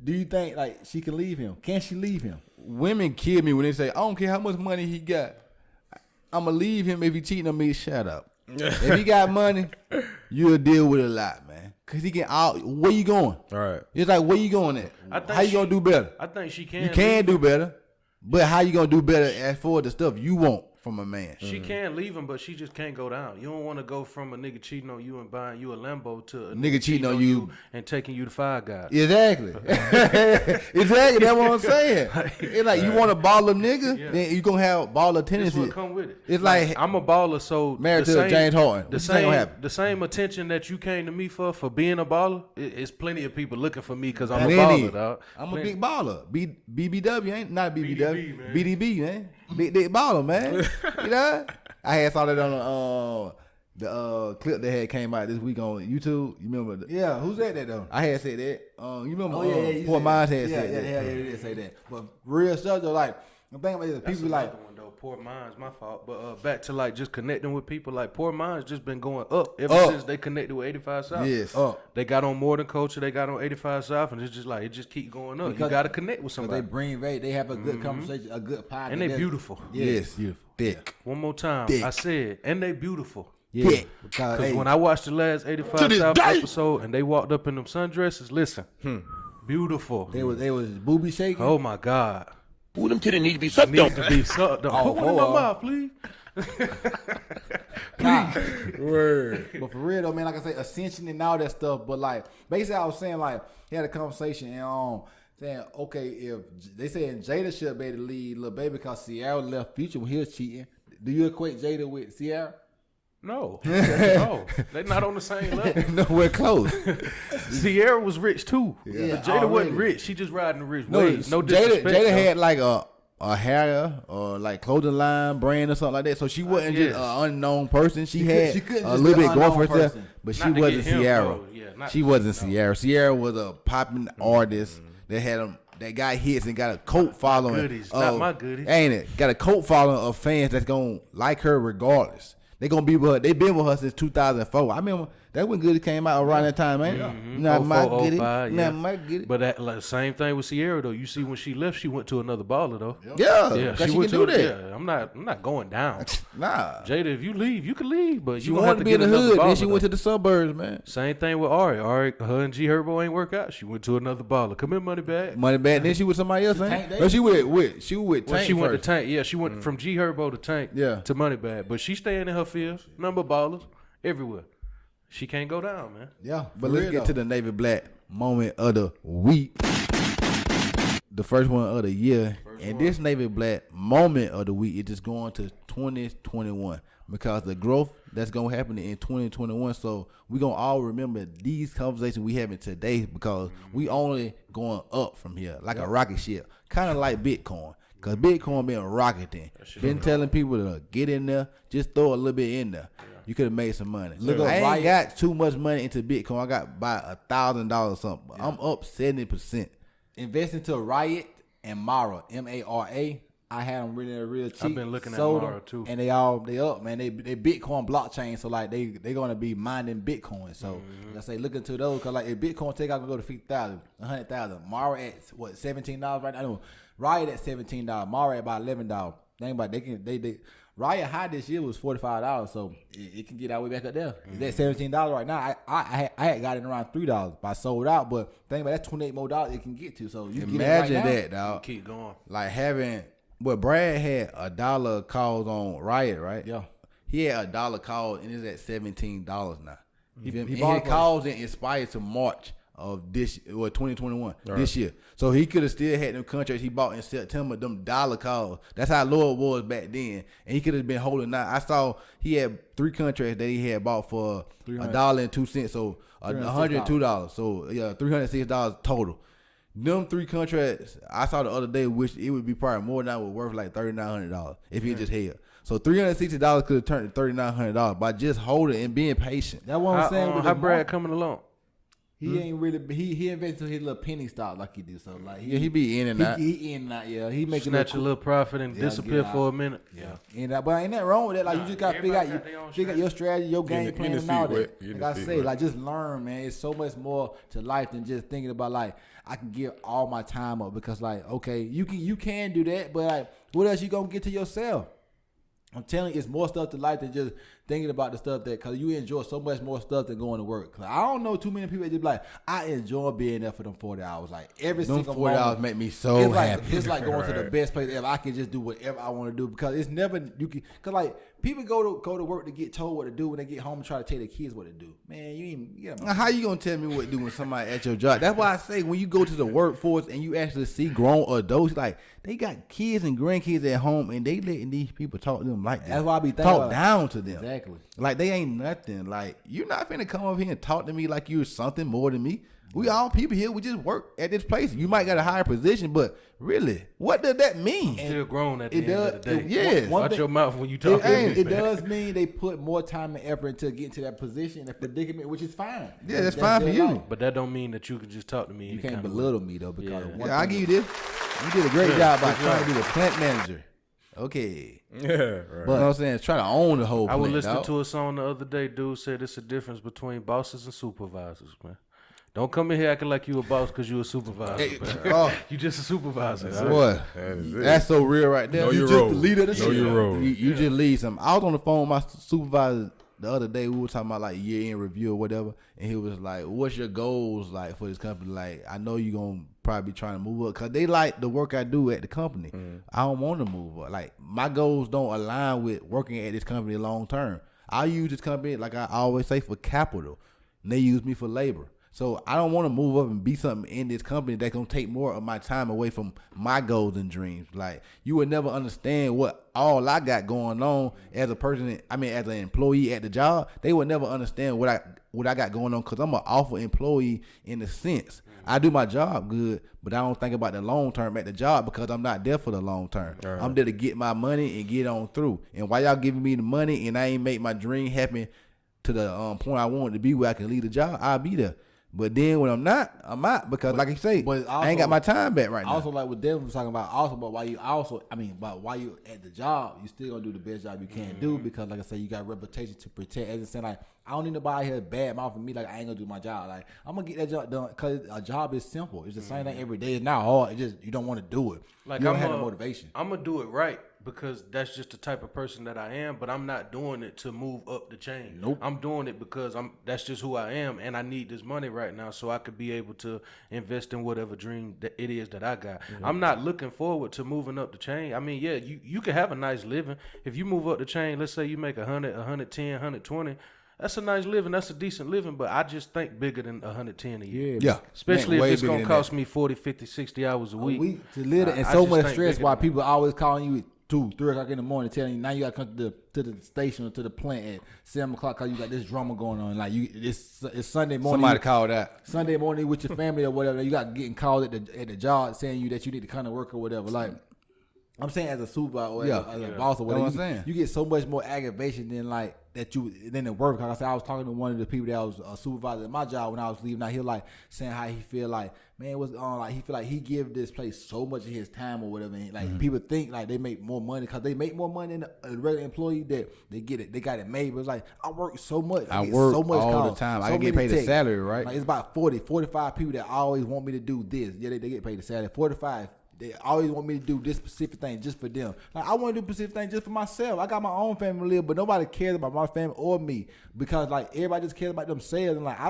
do you think like she can leave him? Can she leave him? women kill me when they say, I don't care how much money he got. I'm going to leave him if he cheating on me. Shut up. If he got money, you'll deal with it a lot, man. Because he can out. Where you going? All right. It's like, where you going at? I think How you going to do better? I think she can. You can do better. But how you going to do better as for the stuff you want from a man? She can leave him, but she just can't go down. You don't want to go from a nigga cheating on you and buying you a Lambo to a Nigga cheating on you and taking you to Five Guys. Exactly. Exactly. That's what I'm saying. It's like you want a baller nigga, Yeah. then you gonna have baller This tendency. what come with it. It's like I'm a baller, so married the to same- James Harden. The What you think gonna same, happen? the same attention that you came to me for being a baller. It's plenty of people looking for me because I'm a Plenty. baller, dog. I'm a Plenty. big baller. BBW ain't not BBW. BDB, man. BDB, man. Big dick baller, man. You know? I had saw that on the clip that had came out this week on YouTube. You remember? Yeah, who's that though? I had said that. You remember? Oh yeah, Poor Minds had said yeah, that. yeah, they did say that. But real stuff though, like the thing about it is That's people like another one, though. Poor Minds, my fault. But back to like just connecting with people. Like Poor Minds just been going up ever since they connected with 85 South. Yes. They got on More Than Culture. They got on 85 South, and it's just like it just keep going up. You got to connect with somebody. They bring they have a good conversation, a good podcast, And they beautiful. Yes. Beautiful. Thick. One more time, Thick. I said, and they beautiful. Yeah, Thick. Because when I watched the last 85 South episode and they walked up in them sundresses, listen, beautiful. they was booby shaking. Oh my God. Ooh, them titties need to be sucked on. Needs to be sucked up. Put one in my mouth, please. Word. But for real though, man, like I say, ascension and all that stuff. But like basically, I was saying like he had a conversation and saying okay, if they saying Jada should be able to lead Lil Baby because Sierra left Future when he was cheating. Do you equate Jada with Sierra? No. No. They not on the same level. Nowhere close. Sierra was rich too. Yeah, But Jada wasn't already. rich. She just riding the rich No, wave. No disrespect. Jada though. had like a hair or like clothing line brand or something like that. So she wasn't just Yes. an unknown person. She had she couldn't a just little be bit an going for unknown herself, person. but she Not to wasn't get him, Sierra. no, yeah, not She to- wasn't no. Sierra. Sierra was a popping artist that had that got hits and got a cult following. goodies, not my goodies. Ain't it? Got a cult following of fans that's gonna like her regardless. They gonna be with her. They been with her since 2004. I remember that when Goody came out around that time, man. Not my 04, Goody. 05, Not yeah. my Goody. But that like, same thing with Sierra though. You see when she left, she went to another baller though. Yeah, because she went can do to that. Yeah, I'm not going down. Nah. Jada, if you leave, you can leave, but She you gonna have wanted to to be in get the another hood. baller. Then she went though. to the suburbs, man. Same thing with Ari. Ari, her and G Herbo ain't work out. She went to another baller. Come here, money bag. Money back. Then she with somebody else, Tank ain't? Davis? No, she with Well, Tank she went to first. Tank. Yeah, she went from G Herbo to Tank. Yeah. To Moneybag. But she staying in her field. Number of ballers everywhere. She can't go down, man. Yeah, But let's get to the Navy Black moment of the week. The first one of the year. And this Navy Black moment of the week is just going to 2021 because the growth that's going to happen in 2021. So we're going to all remember these conversations we having today because we only going up from here like a rocket ship, kind of like Bitcoin. Because Bitcoin been rocketing. Been telling people to get in there, just throw a little bit in there. You could have made some money. Look I up ain't Riot. got too much money into Bitcoin. I got about $1,000 or something. But I'm up 70%. invest into Riot and Mara, MARA. I had them real cheap. I've been looking at sold Mara, them, too. and they up, man. They Bitcoin blockchain, so like they gonna be mining Bitcoin. So I say look into those because like if Bitcoin take out can go to 50,000, 100,000. Mara at what $17 right now. No, Riot at $17. Mara at about $11. Think about it, they Riot high this year was $45, so it can get all the way back up there. It's at $17 right now. I had got it around $3, but I sold out. But think about it, that's $28 more it can get to. So you can Imagine get it right that, now. dog. Keep going. Like having what Brad had $1 calls on Riot, right? Yeah. He had $1 calls and it's at $17 now. He bought his calls and inspired to March of this 2021 this year. So he could have still had them contracts he bought in September, them dollar calls. That's how low it was back then. And he could have been holding out. I saw he had 3 contracts that he had bought for $1.02. So $102. So yeah, $306 total. Them 3 contracts I saw the other day, which it would be probably more than that, would worth like $3,900 if he just held. So $360 could have turned to $3,900 by just holding and being patient. That's what I'm saying. With How the Brad market, coming along? he ain't really he invested his little penny stock like he do. So like Yeah, he be in and out. He in and out. Yeah, he making Snatch a little profit and disappear get for out. a minute. Yeah. And but ain't nothing wrong with that. Like you just gotta figure out everybody got their own figure out your strategy, your game Getting plan, his and all feet wet, that. getting Like I his feet say, wet. like just learn, man. It's so much more to life than just thinking about like I can give all my time up because like okay, you can do that, but like what else you gonna get to yourself? I'm telling you, it's more stuff to life than just thinking about the stuff that, because you enjoy so much more stuff than going to work. 'Cause I don't know too many people that just be like, I enjoy being there for them 40 hours. Like every Them single $40 moment. make me so It's like, happy. it's like going to the best place ever. I can just do whatever I want to do because it's never, you can, because like people go to work to get told what to do when they get home and try to tell their kids what to do. Man, you ain't, you know. Now, how you gonna tell me what to do when somebody at your job? That's why I say when you go to the workforce and you actually see grown adults, like they got kids and grandkids at home and they letting these people talk to them like that. That's why I be thinking talk about- down to them. Exactly. Like they ain't nothing. Like you're not finna come up here and talk to me like you're something more than me. We all people here. We just work at this place. You might got a higher position, but really, what does that mean? Still grown at the It end of the does- day. yes. one Watch thing- your mouth when you talk to me. It does mean they put more time and effort into getting to that position, that predicament, which is fine. Yeah, that's fine for their you. life. But that don't mean that you can just talk to me. You any can't kind of belittle me though because Yeah. of one Yeah, I thing- give you this. You did a great job by trying to be the plant manager Okay. Yeah, right. But you know what I'm saying? Try to own the whole I was plant, listening dog. to a song the other day. Dude said it's a difference between bosses and supervisors, man. Don't come in here acting like you a boss because you a supervisor, man. Oh, You just a supervisor. dog. boy, That is it. that's so real right there. Know You your just role. the leader of the Know shit. your role. You just lead something. I was on the phone with my supervisor the other day. We were talking about like year-end review or whatever, and he was like, "What's your goals like for this company? Like, I know you're gonna probably be trying to move up because they like the work I do at the company. I don't want to move up. Like, my goals don't align with working at this company long term. I use this company, like I always say, for capital, and they use me for labor. So I don't want to move up and be something in this company that's gonna take more of my time away from my goals and dreams. Like, you would never understand what all I got going on as a person. I mean, as an employee at the job, they would never understand what I got going on because I'm an awful employee in the sense I do my job good, but I don't think about the long term at the job because I'm not there for the long term. Right. I'm there to get my money and get on through. And while y'all giving me the money and I ain't make my dream happen to the point I want it to be where I can leave the job, I'll be there. But then when I'm not, I'm out because, like you say, but I ain't got my time back right now. Also, like what Devin was talking about, also, but while you at the job, you still gonna do the best job you can do because, like I said, you got a reputation to protect. As I said, like I don't need nobody here bad mouthing me like I ain't gonna do my job. Like I'm gonna get that job done because a job is simple. It's the same thing every day. It's not hard. It's just you don't want to do it. Like, you don't I'm have a- the motivation. I'm gonna do it right because that's just the type of person that I am. But I'm not doing it to move up the chain. Nope. I'm doing it because that's just who I am, and I need this money right now so I could be able to invest in whatever dream that it is that I got. I'm not looking forward to moving up the chain. I mean, yeah, you can have a nice living if you move up the chain. Let's say you make 100, 110, 120. That's a nice living. That's a decent living. But I just think bigger than 110 a year. Yeah. Especially Man, if it's way going bigger to than cost me 40, 50, 60 hours a week. To live and I so just much think stress. bigger Why than people always calling you at 2, 3 o'clock in the morning, telling you now you got to come to the station or to the plant at 7 o'clock because you got this drama going on. Like it's Sunday morning. Somebody called that. Sunday morning with your family or whatever. You got getting called at the job saying you that you need to come to work or whatever. Like I'm saying, as a supervisor or as a boss or whatever, That's what I'm saying. you get so much more aggravation than like than at work. Like I said, I was talking to one of the people that was a supervisor at my job when I was leaving. Now he was like saying how he feel like, man, what's on? Like he feel like he give this place so much of his time or whatever. And like people think like they make more money because they make more money than a regular employee that they get it. They got it made. But it's like I work so much. I get work so much all calls, the time. I so can get many paid a texts. salary, right? Like it's about 40, 45 people that always want me to do this. Yeah, they get paid a salary. 45. They always want me to do this specific thing just for them. Like I want to do specific thing just for myself. I got my own family to live, but nobody cares about my family or me because like everybody just cares about themselves. And like I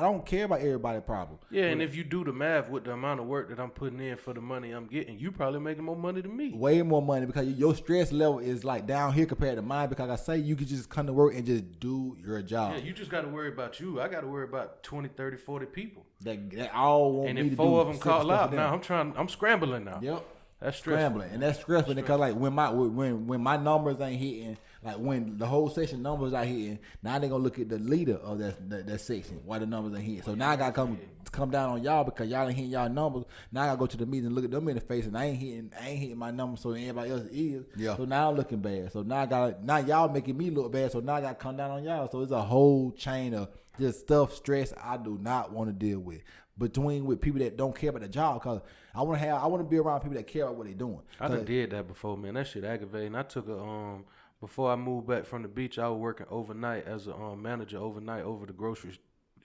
don't care about everybody's problem. Yeah, and if you do the math with the amount of work that I'm putting in for the money I'm getting, you probably making more money than me. Way more money because your stress level is like down here compared to mine. Because like I say, you could just come to work and just do your job. Yeah, you just got to worry about you. I got to worry about 20, 30, 40 people. That all want And me to if do 4 of them simple call stuff out, for them. now I'm scrambling now. Yep. That's stressful. Scrambling, and that's stressful because like when my numbers ain't hitting, like when the whole section numbers are hitting, now they gonna look at the leader of that section why the numbers ain't hitting. So now I gotta come down on y'all because y'all ain't hitting y'all numbers. Now I gotta go to the meeting and look at them in the face, and I ain't hitting my numbers, so everybody else is. Yeah. So now I'm looking bad. So now y'all making me look bad. So now I gotta come down on y'all. So it's a whole chain of just stress I do not want to deal with. With people that don't care about the job, because I want to be around people that care about what they're doing. I done did that before, man. That shit aggravating. I took before I moved back from the beach, I was working overnight as a manager overnight over the groceries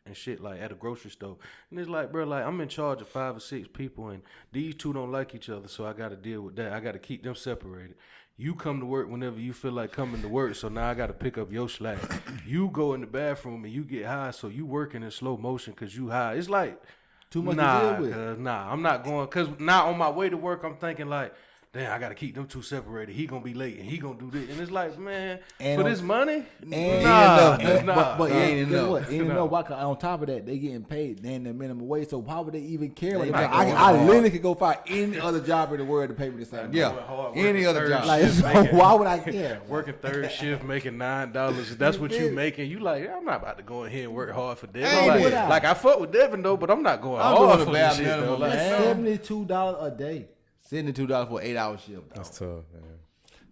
and shit, like at a grocery store. And it's like, bro, like I'm in charge of 5 or 6 people, and these 2 don't like each other, so I got to deal with that. I got to keep them separated. You come to work whenever you feel like coming to work, so now I got to pick up your slack. You go in the bathroom and you get high, so you working in slow motion because you high. It's like, Too much nah, to deal with. Nah, I'm not going, because now on my way to work, I'm thinking like, damn, I got to keep them 2 separated. He going to be late and he going to do this. And it's like, man, And for on- this money? And Nah, enough, nah. but ain't guess enough. what? Ain't enough. Why? 'Cause on top of that, they getting paid than the minimum wage. So why would they even care? They About might it? go I hard. literally could go find any other job in the world to pay me the same. Yeah. hard, Any working other third job. shift. Like, so Making- why would I care? Working third shift, making $9. That's what you making. You like, I'm not about to go in here and work hard for Devin. Ain't it? Like I fuck with Devin though, but I'm not going I'm hard doing for the this bare shit though. minimum, Like, man. $72 a day. $72 for an 8-hour shift. That's tough, man.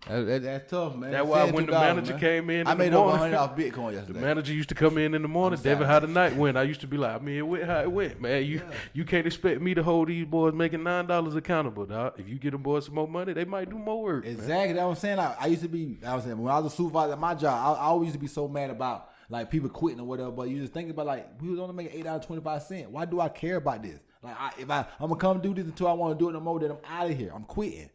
That's tough, man. That's why when the manager came in I the made over morning, $100 off Bitcoin the yesterday. manager used to come in the morning. Devin, how the night went? I used to be like, I mean, it went how it went, man. You can't expect me to hold these boys making $9 accountable, dog. If you get them boys some more money, they might do more work. Exactly. That's what I'm saying. Like, I used to be. I was saying when I was a supervisor at my job, I always used to be so mad about like people quitting or whatever. But you just think about like we was only making $8.25. Why do I care about this? Like if I'm gonna come do this until I want to do it no more, then I'm out of here. I'm quitting.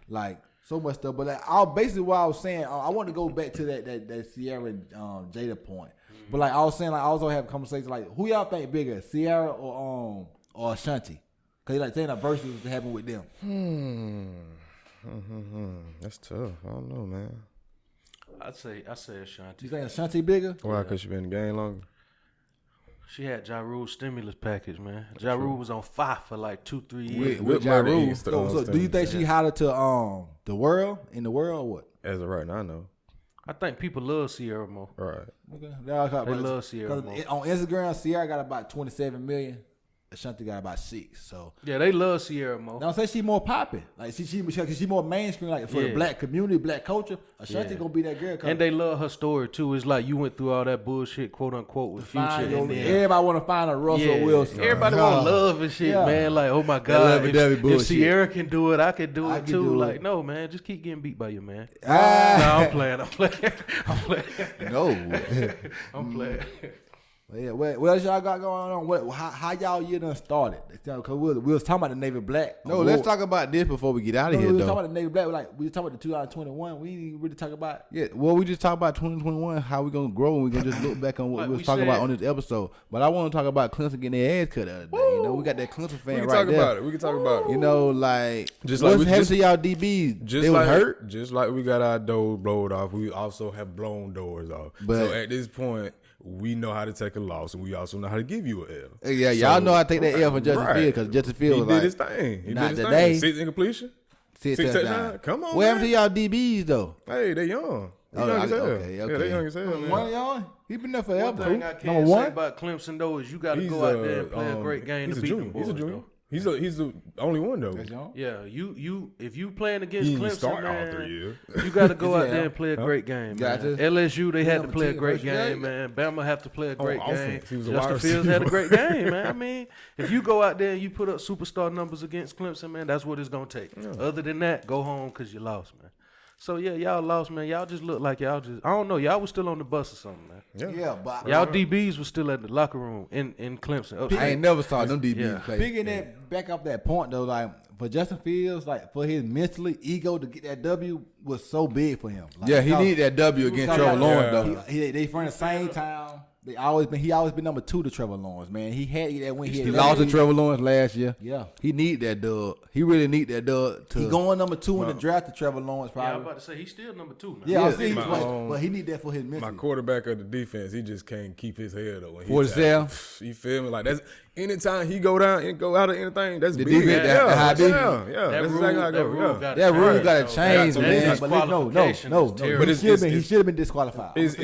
Like so much stuff. But like, basically what I was saying, I want to go back to that Sierra Jada point. But like I was saying, like I also have conversations like who y'all think bigger, Sierra or Ashanti? Cause like saying a versus was happening with them. That's tough. I don't know, man. I say Ashanti. You think Ashanti bigger? Why? Because she been in the game longer. She had Ja Rule's stimulus package, man. Ja Rule was on fire for like 2-3 years. With Ja Rule. So do you think she hotter to the world or what? As of right now, I know. I think people love Sierra more. Right. Okay. They love Sierra more. On Instagram, Sierra got about 27 million. Ashanti got about 6. So Yeah, they love Sierra more. now say she more popping. Like she more mainstream. Like for the black community, black culture. Ashanti gonna be that girl. And they love her story too. It's like you went through all that bullshit, quote unquote, with Future. And then, Everybody want to find a Russell Wilson. Everybody want love and shit, man. Like, oh my God, if Sierra can do it, I can do it too. Like, no, man, just keep getting beat by your man. No, I'm playing. No. I'm playing. Yeah, what else y'all got going on? How y'all year done started? Because we was talking about the Navy Black. No, let's talk about this before we get out of here, we was though. talking about the Navy Black. We was talking about the 2021. We didn't really talk about. Yeah, well, we just talk about 2021, how we gonna grow, and we gonna just look back on what Like we we was talking about said- on this episode. But I want to talk about Clemson getting their ass cut the other day. You know, we got that Clemson fan We can right talk there. about it. We can talk about it. You know, like Just like what's we happened just- to y'all DBs? Just They like was hurt. Just like we got our doors blowed off, we also have blown doors off. But- so at this point, we know how to take a loss, and we also know how to give you an L. Yeah, y'all So- know I take that L from Justin Right. Fields because Justin Fields He was did like, his thing. He not did his today. thing. 6 incompletion. 6 touchdowns. touchdowns. Come on, What happened to man. y'all DBs though? Hey, they young. They Oh, young as hell. okay. Yeah, they young as hell, man. One of y'all, he been there One forever. thing I Number can say one. about Clemson though is you got to He's go out there and play a great game he's to a beat junior. them boys. He's a junior. though. He's the only one though. Yeah, you if you playing against He didn't Clemson, start all man, 3 years. you got to go out Yeah. there and play a great game, man. Gotcha. LSU they had to Number play a 10 great versus Jay. game, man. Bama have to play a great game. offense, he was a Justin wide Fields had a receiver. great game, man. I mean, if you go out there and you put up superstar numbers against Clemson, man, that's what it's gonna take. Other than that, go home because you lost, man. So yeah, y'all lost, man. Y'all just look like y'all just I don't know. Y'all was still on the bus or something, man. Yeah, but Y'all DBs was still at the locker room in Clemson. Upstate. I ain't never saw them DBs Yeah. play. picking that back off that point though, like for Justin Fields, like for his mentally ego to get that W was so big for him. Like, Yeah, he because- needed that W against because, Trevor like, Lawrence yeah. though. They from the same town. He always been number 2 to Trevor Lawrence, man. He had that when He lost to Trevor Lawrence last year. Yeah. He need that dub. He really need that dub to He going number 2 in the draft to Trevor Lawrence Yeah, I'm probably. about to say he's still number 2 now. Yeah, I Yeah, see, my but he need that for his My mental. quarterback of the defense, he just can't keep his head up. When he 47? tackles. You feel me? Like that's anytime he go down and go out of anything, that's The big. defense, yeah, that high defense. yeah. That's exactly how I go. Yeah. That rule gotta change. change, That man. But no. terrible. But He it's- should have been disqualified. It's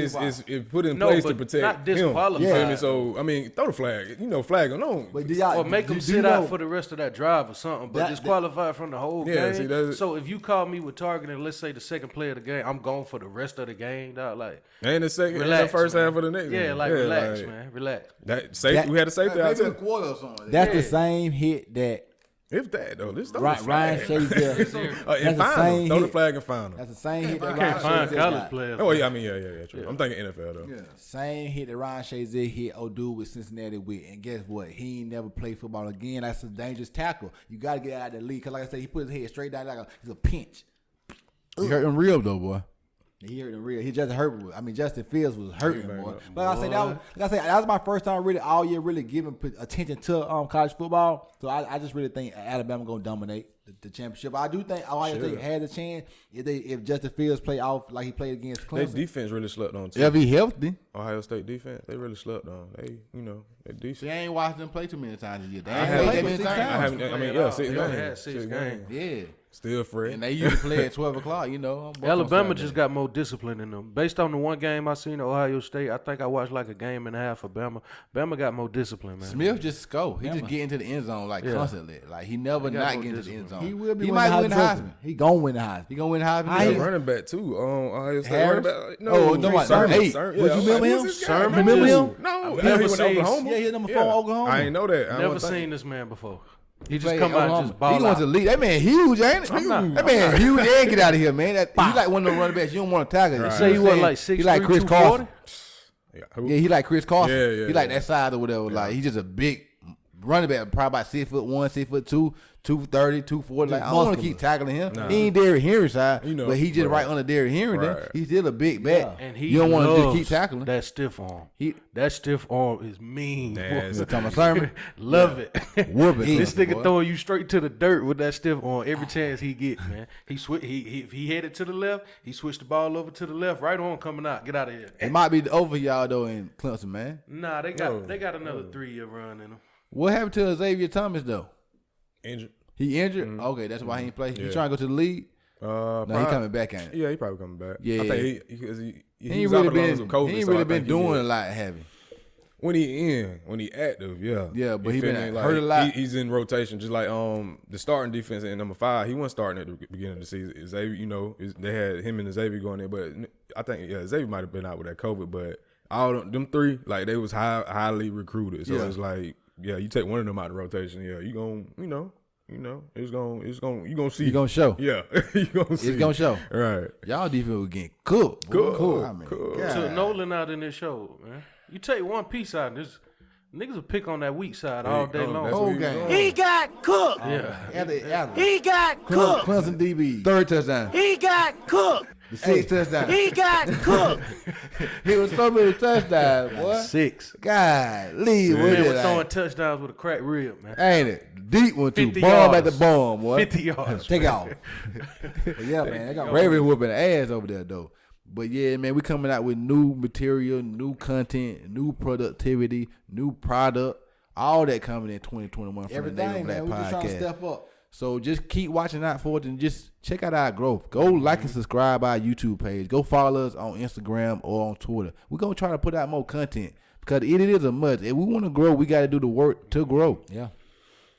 put in No, place to but protect not him. You disqualified. feel me? So I mean, throw the flag. You know, flag him. No, But do y'all Or make do them you sit know- out for the rest of that drive or something, but That- disqualified from the whole Yeah, game. see, that's- So if you call me with targeting, let's say the second play of the game, I'm going for the rest of the game, dog. Like, and the second, and relax, the first man. half of the next. Yeah, one. like relax, like, man, relax. That safety, we had a safety out Maybe a too. quarter or something. That's Yeah. the same hit that If that though, let's throw the Ryan flag. Shazier. And That's the find same him. Throw the hit. flag and find him. That's the same hit that Can't Ryan find Shazier college got. players. Oh yeah, I mean yeah, true. I'm thinking NFL though. Same hit that Ryan Shazier hit O'Doul with Cincinnati with, and guess what? He ain't never played football again. That's a dangerous tackle. You got to get out of the league. Cause like I said, he put his head straight down like it's a pinch. He hurt him real though, boy. He hurt him real. He just hurt. I mean, Justin Fields was hurting banged boy. up. But like I said, that was my first time really all year really giving attention to college football. So I just really think Alabama gonna dominate the championship. I do think Ohio State has a chance if Justin Fields play off like he played against Their Clemson. defense really slept on too. If he healthy, Ohio State defense, they really slept on. They, their defense. see, I ain't watched them play too many times this year. They I ain't haven't played that played many 6 times. times. I haven't. I mean, They yeah, 6 only games. had 6 games. Yeah, Still fresh. and they usually play at 12 o'clock. You know, Alabama just got more discipline in them. Based on the one game I seen at Ohio State, I think I watched like a game and a half of Bama. Bama got more discipline, man. Smith just go. He just get into the end zone like Yeah. constantly. Like he never He got not more get into the end discipline. on. He will be. He winning might win the trophy. Heisman. He gonna win the Heisman. He gonna win the Heisman. He's Yeah. a running back too. Ohio State Harris? running back. No, Oh, no, Sermon. eight. Sermon. Would you I'm remember like, him? what's this guy? Sermon Remember is- him? No, I've he never went to seen- Oklahoma. Yeah, he number 4 Oklahoma. I ain't know that. I Never don't think- seen this man before. He just Play come out and Oklahoma. just ball He going out. to lead. That man huge, ain't it? That man huge. And get out of here, man. He like one of them running backs. You don't want to tackle. Right. Say he was like 6'3", He like Chris 240? Carson. Yeah, who? Yeah, he like Chris Carson. Yeah, he like yeah. that size or whatever. Like he just a big running back, probably about 6'1", 6'2", 230, 240. Like I don't want to muscular. keep tackling him. Nah. He ain't Derrick Henry side, You know, but he just right right. under Derrick Henry. Then Right. he's still a big back. And he You don't want to just loves keep tackling. that stiff arm. He- That stiff arm is mean. Nasty. boy. talking about Sermon. Love it. Whooping. This nigga boy. throwing you straight to the dirt with that stiff arm every chance he get, man. If he headed to the left, he switched the ball over to the left, right on coming out. Get out of here. It might be over y'all though in Clemson, man. Nah, they got another 3-year run in them. What happened to Xavier Thomas though? Injured. He injured. Okay, that's why he ain't play. He Yeah. trying to go to the league. No, he coming back, ain't it? Yeah, he probably coming back. Yeah. I think he He was ain't out really for long been. as COVID, He ain't so I really been think doing he a lot heavy. when he active, yeah. Yeah, but he feel been me? hurt a lot. He's in rotation, just like the starting defense in number 5. He wasn't starting at the beginning of the season. Xavier, they had him and Xavier going there, but I think Xavier might have been out with that COVID. But all them 3, like they was highly recruited. So Yeah. it's like, yeah, you take one of them out of the rotation, yeah, you gonna, you gonna see. He gonna show. Yeah, you gonna see. It's gonna show. Right. Y'all defense was getting cooked. boy. Cool. I mean, Cool. God. Took Nolan out in this show, man. You take one piece out, this niggas will pick on that weak side all day long. That's Whole what he game. was He doing. got cooked. Yeah. He got cooked. Clemson DB. Third touchdown. He got cooked. The 6th touchdown. He got cooked. He was so many touchdowns, boy. 6. God, leave with Man it. was throwing touchdowns with a cracked rib, man. Ain't it? Deep one too. 50 Bomb at yards. the bomb, boy. 50 yards. Take man. off. But yeah, man. They got Raven whooping ass over there though. But yeah, man, we coming out with new material, new content, new productivity, new product, all that coming in 2021 from the Native everything, Black man. We just trying to Podcast. step up. So just keep watching out for it and just check out our growth. Go like and subscribe our YouTube page. Go follow us on Instagram or on Twitter. We're gonna try to put out more content because it is a must. If we want to grow, we got to do the work to grow. Yeah.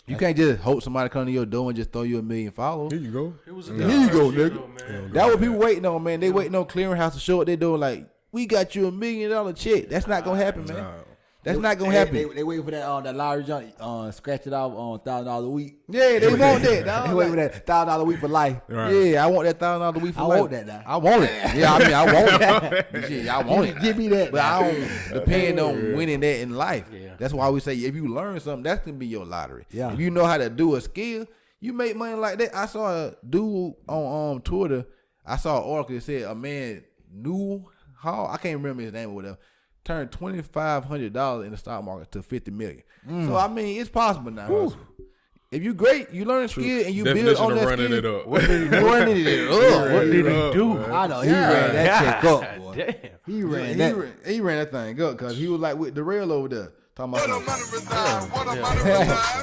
You can't just hope somebody come to your door and just throw you 1 million followers. Here you go. It was a Here you go, first year, nigga. though, man. That's what people waiting on, man. They waiting on clearinghouse to show what they doing. Like, we got you $1 million check. That's not gonna happen, man. That's not gonna happen. They waiting for that Larry Johnson scratch it off on $1,000 a week. Yeah, they want that, dog. They waiting for that $1,000 a week for life. Right. Yeah, I want that $1,000 a week for I life. want that now. I want it. Yeah, I mean, I want it. Shit, I want it. Give me that. But I don't depend on winning that in life. Yeah. That's why we say if you learn something, that's gonna be your lottery. Yeah. If you know how to do a skill, you make money like that. I saw a dude on Twitter. I saw an article that said a man knew how I can't remember his name or whatever. Turned $2,500 in the stock market to $50 million. So I mean, it's possible now. If you great, you learn a skill and you build Definition on of that running skill. it up. Running it up. What did he do? I know. He ran that check up, boy. Damn. He ran He that. ran that thing up because he was like with the rail over there. Talking about something.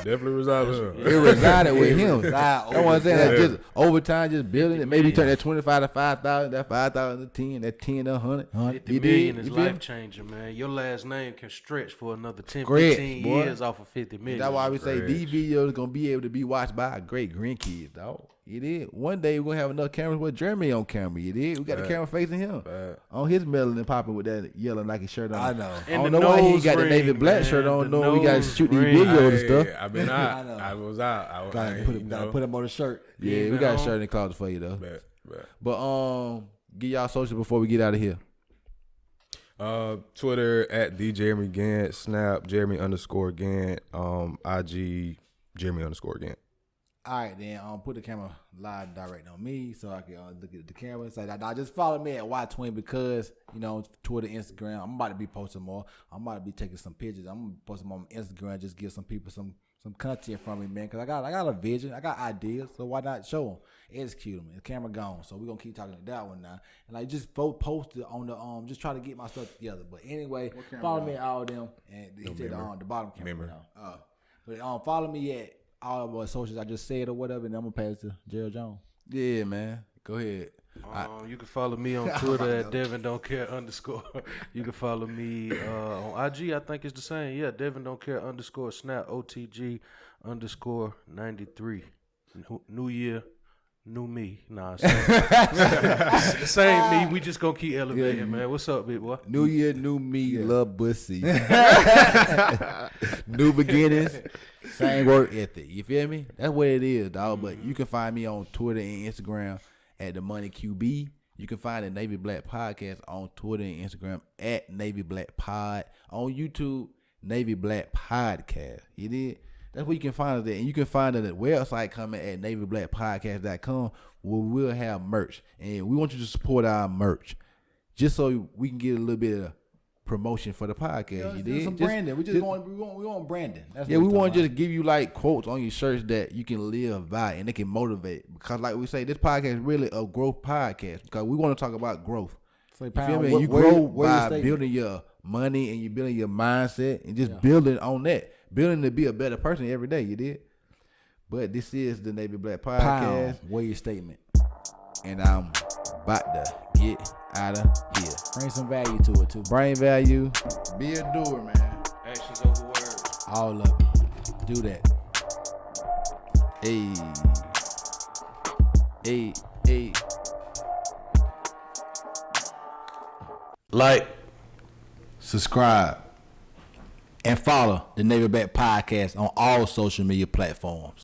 Definitely reside here. It resided with him. Reside That's what I'm over saying. there. That just overtime, just building it. Maybe he turned that 25 to 5,000, that 5,000 to 10, that 10 to 100. 50 You million did? is You feel me? life changing, man. Your last name can stretch for another 10, Correct, 15 boy. years off of 50 million. That's why we say Correct. these videos gonna be able to be watched by our great grandkids, dog. It is. One day we're gonna have enough cameras with Jeremy on camera. It is. We got the camera facing him. On his melanin popping with that yellow Nike shirt on. I know. I And don't the know why he ain't nose got the navy ring, black man. shirt on. The No, we gotta nose shoot these ring. videos and stuff. I've been I out. know. I was out. Gotta put him on the shirt. Yeah, we got a shirt in the closet for you though. Bet. But get y'all social before we get out of here. Twitter at DJeremyGant, Snap Jeremy_Gant, IG Jeremy_Gant. All right, then put the camera live direct on me so I can look at the camera and say that. Now just follow me at YTwin because Twitter, Instagram. I'm about to be posting more. I'm about to be taking some pictures. I'm gonna post them on Instagram. Just give some people some content from me, man. Cause I got a vision. I got ideas. So why not show them, execute them? The camera gone. So we gonna keep talking to that one now. And like just post it on the just try to get my stuff together. But anyway, follow me at all of them. And he said the bottom camera. Remember. Now. But follow me at all of our socials I just said or whatever, and I'm gonna pass it to Gerald Jones. Yeah, man. Go ahead. You can follow me on Twitter at Devin Don't Care _. You can follow me on IG. I think it's the same. Yeah, Devin Don't Care _ Snap OTG _ 93. New year, new me. Nah, same me. We just gonna keep elevating, man. What's up, big boy? New year, new me, love bussy. New beginnings, same work ethic. You feel me? That's what it is, dog. But you can find me on Twitter and Instagram at The Money QB. You can find the Navy Black Podcast on Twitter and Instagram at Navy Black Pod. On YouTube, Navy Black Podcast. You did? That's where you can find us at. And you can find the website coming at NavyBlackPodcast.com where we'll have merch. And we want you to support our merch just so we can get a little bit of promotion for the podcast. You did? Some branding. We want branding. That's we want to just give you like quotes on your shirts that you can live by and they can motivate. Because like we say, this podcast is really a growth podcast because we want to talk about growth. So you feel me? You grow by building your money and you building your mindset and just building on that. Building to be a better person every day, you did. But this is the Navy Black Podcast. Weigh your statement. And I'm about to get out of here. Bring some value to it too. Brain value. Be a doer, man. Actions over words. All of it. Do that. Hey. Like, subscribe, and follow the Navy Black Podcast on all social media platforms.